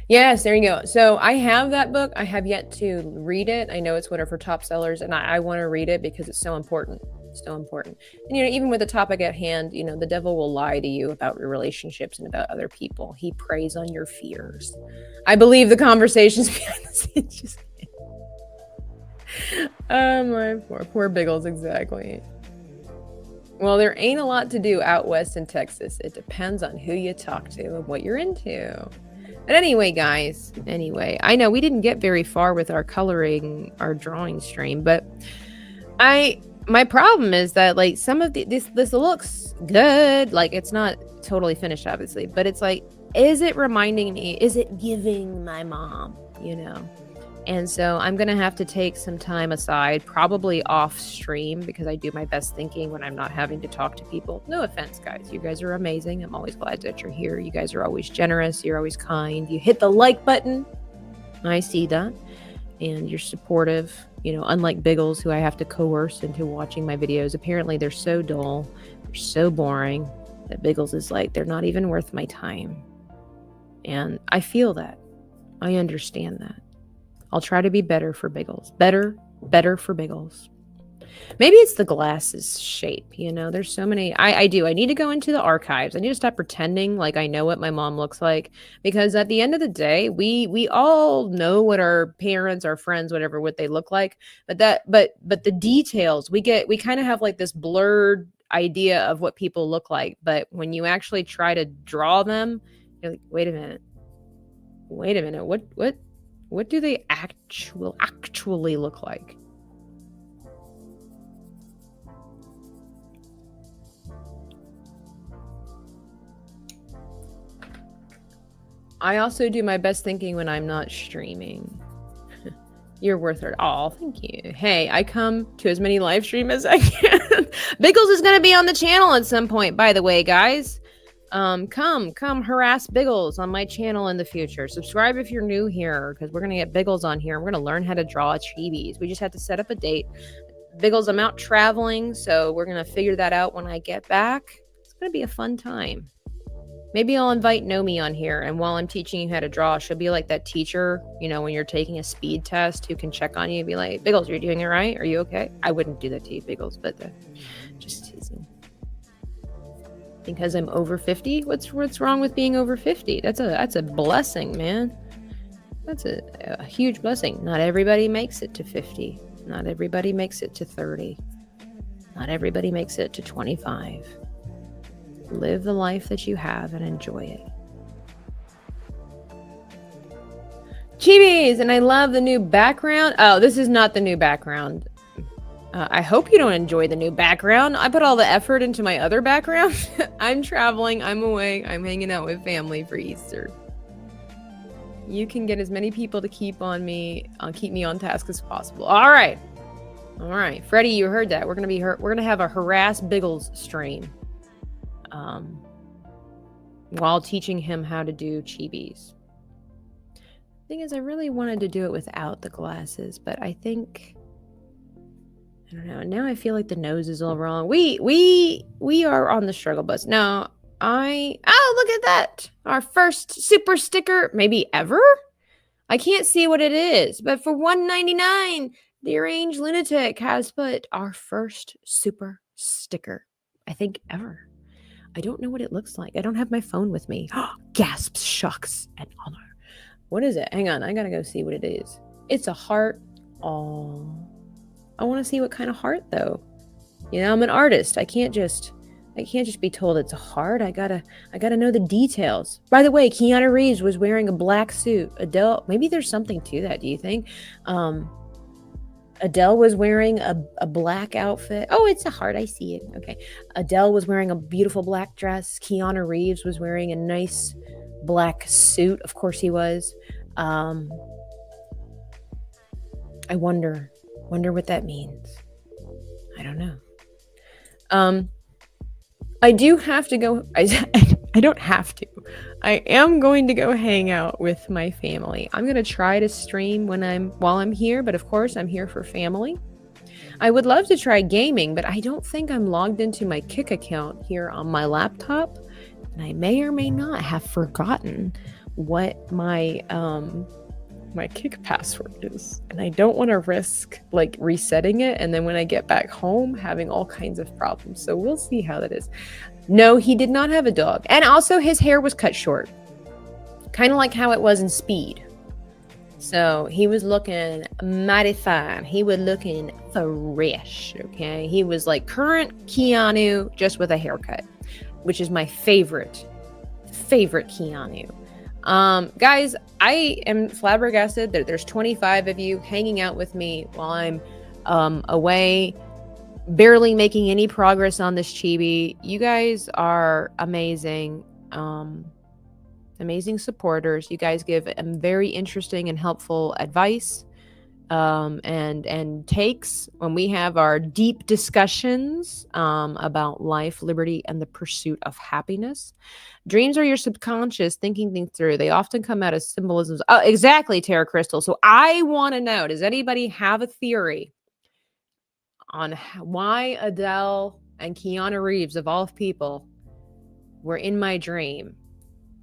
Yes, there you go. So I have that book. I have yet to read it. I know it's one of her top sellers, and I want to read it because it's so important. It's so important. And even with the topic at hand, the devil will lie to you about your relationships and about other people. He preys on your fears. I believe the conversations behind the scenes. Just my poor Biggles, exactly. Well, there ain't a lot to do out west in Texas. It depends on who you talk to and what you're into. But anyway, guys, I know we didn't get very far with our drawing stream, but my problem is that, like, some of this looks good. Like, it's not totally finished, obviously, but it's like, is it reminding me? Is it giving my mom, And so I'm going to have to take some time aside, probably off stream, because I do my best thinking when I'm not having to talk to people. No offense, guys. You guys are amazing. I'm always glad that you're here. You guys are always generous. You're always kind. You hit the like button. I see that. And you're supportive. Unlike Biggles, who I have to coerce into watching my videos. Apparently, they're so dull. They're so boring that Biggles is like, they're not even worth my time. And I feel that. I understand that. I'll try to be better for Biggles. Better for Biggles. Maybe it's the glasses shape, there's so many. I need to go into the archives. I need to stop pretending like I know what my mom looks like, because at the end of the day, we all know what our parents, our friends, whatever, what they look like. But the details we kind of have like this blurred idea of what people look like. But when you actually try to draw them, you're like, wait a minute. What do they actually look like? I also do my best thinking when I'm not streaming. You're worth it. Oh, thank you. Hey, I come to as many live stream as I can. Biggles is gonna be on the channel at some point, by the way, guys. Come harass Biggles on my channel in the future. Subscribe if you're new here, because we're gonna get Biggles on here. We're gonna learn how to draw Chibis. We just have to set up a date. Biggles, I'm out traveling, so we're gonna figure that out when I get back. It's gonna be a fun time. Maybe I'll invite Nomi on here, and while I'm teaching you how to draw, she'll be like that teacher, you know, when you're taking a speed test, who can check on you and be like, Biggles, you're doing it right? Are you okay? I wouldn't do that to you, Biggles, but just teasing. Because I'm over 50? What's wrong with being over 50? That's a blessing, man. That's a huge blessing. Not everybody makes it to 50. Not everybody makes it to 30. Not everybody makes it to 25. Live the life that you have and enjoy it. Chibis, and I love the new background. Oh, this is not the new background. I hope you don't enjoy the new background. I put all the effort into my other background. I'm traveling. I'm away. I'm hanging out with family for Easter. You can get as many people to keep me on task as possible. All right. Freddie, you heard that. We're gonna have a harass Biggles stream. While teaching him how to do Chibis. Thing is, I really wanted to do it without the glasses, but I think, I don't know. Now I feel like the nose is all wrong. We are on the struggle bus. No, oh, look at that. Our first super sticker, maybe ever? I can't see what it is, but for $1.99, the Arranged Lunatic has put our first super sticker, I think ever. I don't know what it looks like. I don't have my phone with me. Gasps, shocks, and honor. What is it? Hang on. I gotta go see what it is. It's a heart. Oh, I want to see what kind of heart, though. You know, I'm an artist. I can't just be told it's a heart. I gotta know the details. By the way, Keanu Reeves was wearing a black suit. Adele, maybe there's something to that. Do you think? Adele was wearing a black outfit. Oh, it's a heart. I see it. Okay. Adele was wearing a beautiful black dress. Keanu Reeves was wearing a nice black suit. Of course he was. I wonder what that means. I don't know. I do have to go. I don't have to. I am going to go hang out with my family. I'm going to try to stream while I'm here, but of course I'm here for family. I would love to try gaming, but I don't think I'm logged into my Kick account here on my laptop, and I may or may not have forgotten what my Kick password is, and I don't want to risk like resetting it and then when I get back home having all kinds of problems. So we'll see how that is. No, he did not have a dog, and also his hair was cut short, kind of like how it was in Speed. So he was looking mighty fine. He was looking fresh. Okay, he was like current Keanu, just with a haircut, which is my favorite Keanu. Guys, I am flabbergasted that there's 25 of you hanging out with me while I'm away, barely making any progress on this chibi. You guys are amazing, amazing supporters. You guys give very interesting and helpful advice and takes when we have our deep discussions about life, liberty, and the pursuit of happiness. Dreams are your subconscious thinking things through. They often come out as symbolisms. Oh, exactly, Tara Crystal. So I want to know, does anybody have a theory on why Adele and Keanu Reeves, of all people, were in my dream?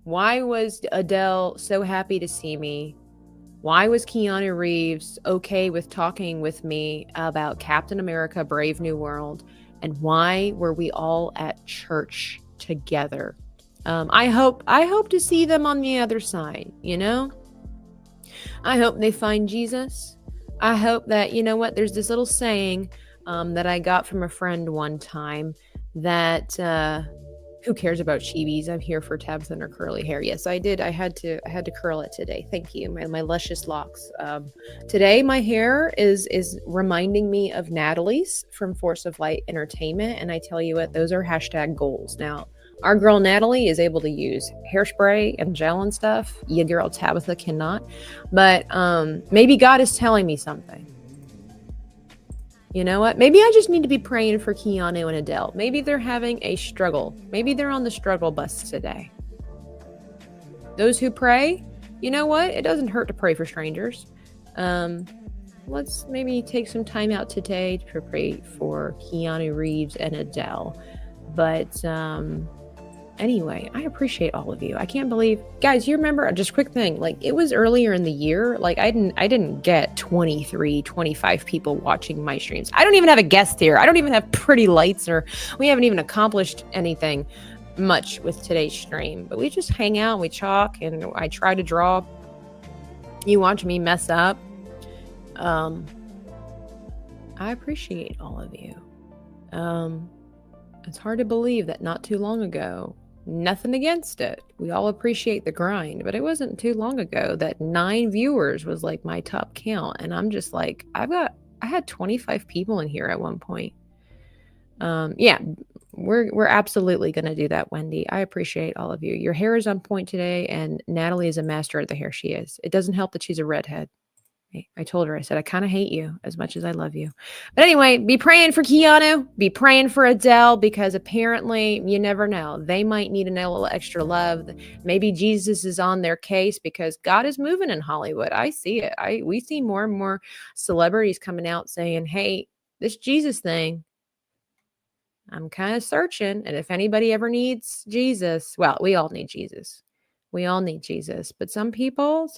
Why was Adele so happy to see me? Why was Keanu Reeves okay with talking with me about Captain America: Brave New World? And why were we all at church together? I hope to see them on the other side, you know? I hope they find Jesus. I hope that, you know what, there's this little saying that I got from a friend one time that Who cares about Chibis? I'm here for Tabs and her curly hair. Yes, I did. I had to curl it today. Thank you. My luscious locks. Today my hair is reminding me of Natalie's from Force of Light Entertainment, and I tell you what, those are hashtag goals. Now, our girl Natalie is able to use hairspray and gel and stuff. Your girl Tabitha cannot. But maybe God is telling me something. You know what? Maybe I just need to be praying for Keanu and Adele. Maybe they're having a struggle. Maybe they're on the struggle bus today. Those who pray, you know what? It doesn't hurt to pray for strangers. Let's maybe take some time out today to pray for Keanu Reeves and Adele. But anyway, I appreciate all of you. I can't believe, guys, you remember, just quick thing, like it was earlier in the year, like I didn't get 23, 25 people watching my streams. I don't even have a guest here. I don't even have pretty lights, or we haven't even accomplished anything much with today's stream, but we just hang out, we chalk, and I try to draw. You watch me mess up. I appreciate all of you. It's hard to believe that not too long ago, nothing against it, we all appreciate the grind, but it wasn't too long ago that 9 viewers was like my top count, and I'm just like, I had 25 people in here at one point. Yeah, we're absolutely gonna do that, Wendy. I appreciate all of you. Your hair is on point today, and Natalie is a master at the hair. She is. It doesn't help that she's a redhead. I told her, I said, I kind of hate you as much as I love you. But anyway, be praying for Keanu, be praying for Adele, because apparently you never know. They might need a little extra love. Maybe Jesus is on their case, because God is moving in Hollywood. I see it. We see more and more celebrities coming out saying, hey, this Jesus thing, I'm kind of searching. And if anybody ever needs Jesus, well, we all need Jesus. We all need Jesus. But some people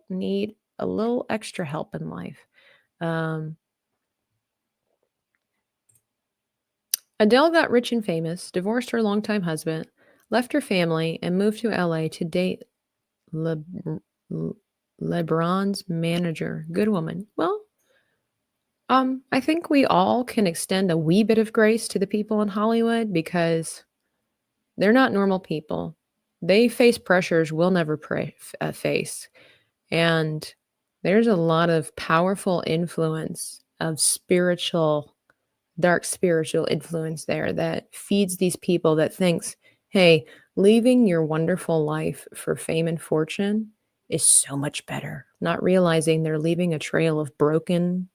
need a little extra help in life. Adele got rich and famous, divorced her longtime husband, left her family, and moved to LA to date LeBron's manager. Good woman. Well, I think we all can extend a wee bit of grace to the people in Hollywood, because they're not normal people. They face pressures we'll never face. And there's a lot of powerful influence of dark spiritual influence there that feeds these people that thinks, hey, leaving your wonderful life for fame and fortune is so much better. Not realizing they're leaving a trail of brokenness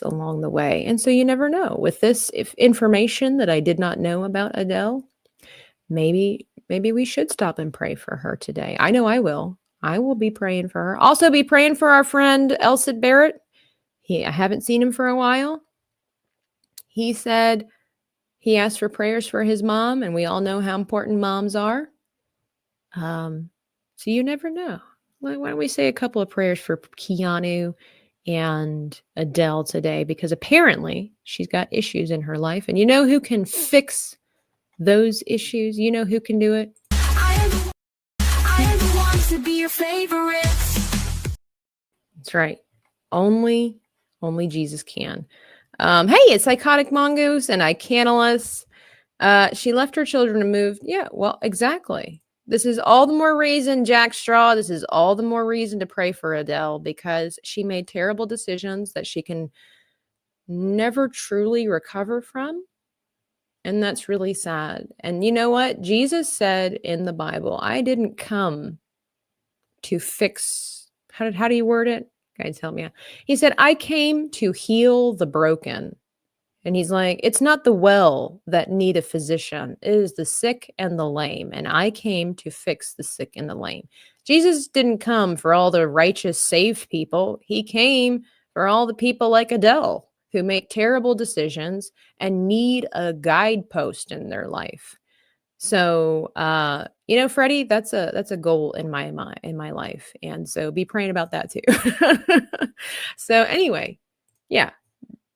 along the way. And so you never know. With this information that I did not know about Adele, maybe we should stop and pray for her today. I know I will. I will be praying for her. Also be praying for our friend Elsid Barrett. I haven't seen him for a while. He said he asked for prayers for his mom, and we all know how important moms are. So you never know. Why don't we say a couple of prayers for Keanu and Adele today, because apparently she's got issues in her life, and you know who can fix those issues? You know who can do it? I am the one to be your favorite. That's right. Only Jesus can. Hey, it's Psychotic Mongoose and Icanalus. She left her children to move. Yeah, well, exactly. This is all the more reason, Jack Straw. This is all the more reason to pray for Adele, because she made terrible decisions that she can never truly recover from. And that's really sad. And you know what? Jesus said in the Bible, I didn't come to fix, how do you word it? Guys, help me out. He said, I came to heal the broken. And he's like, it's not the well that need a physician. It is the sick and the lame. And I came to fix the sick and the lame. Jesus didn't come for all the righteous, saved people. He came for all the people like Adele, who make terrible decisions and need a guidepost in their life. So, you know, Freddie, that's a goal in my life. And so be praying about that too. So anyway, yeah,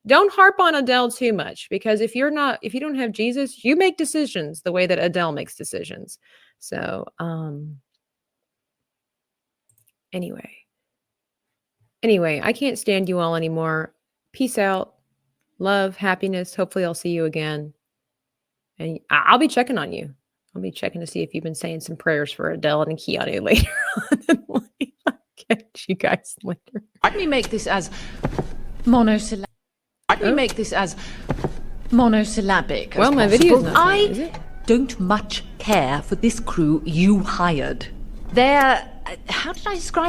don't harp on Adele too much, because if you don't have Jesus, you make decisions the way that Adele makes decisions. So, anyway, I can't stand you all anymore. Peace out. Love, happiness. Hopefully I'll see you again. And I'll be checking on you. I'll be checking to see if you've been saying some prayers for Adele and Keanu later on in life. I'll catch you guys later. Let me make this as monosyllabic. Let me make this as monosyllabic. Well, my video's not playing, is it? Don't much care for this crew you hired. They're... how did I describe them?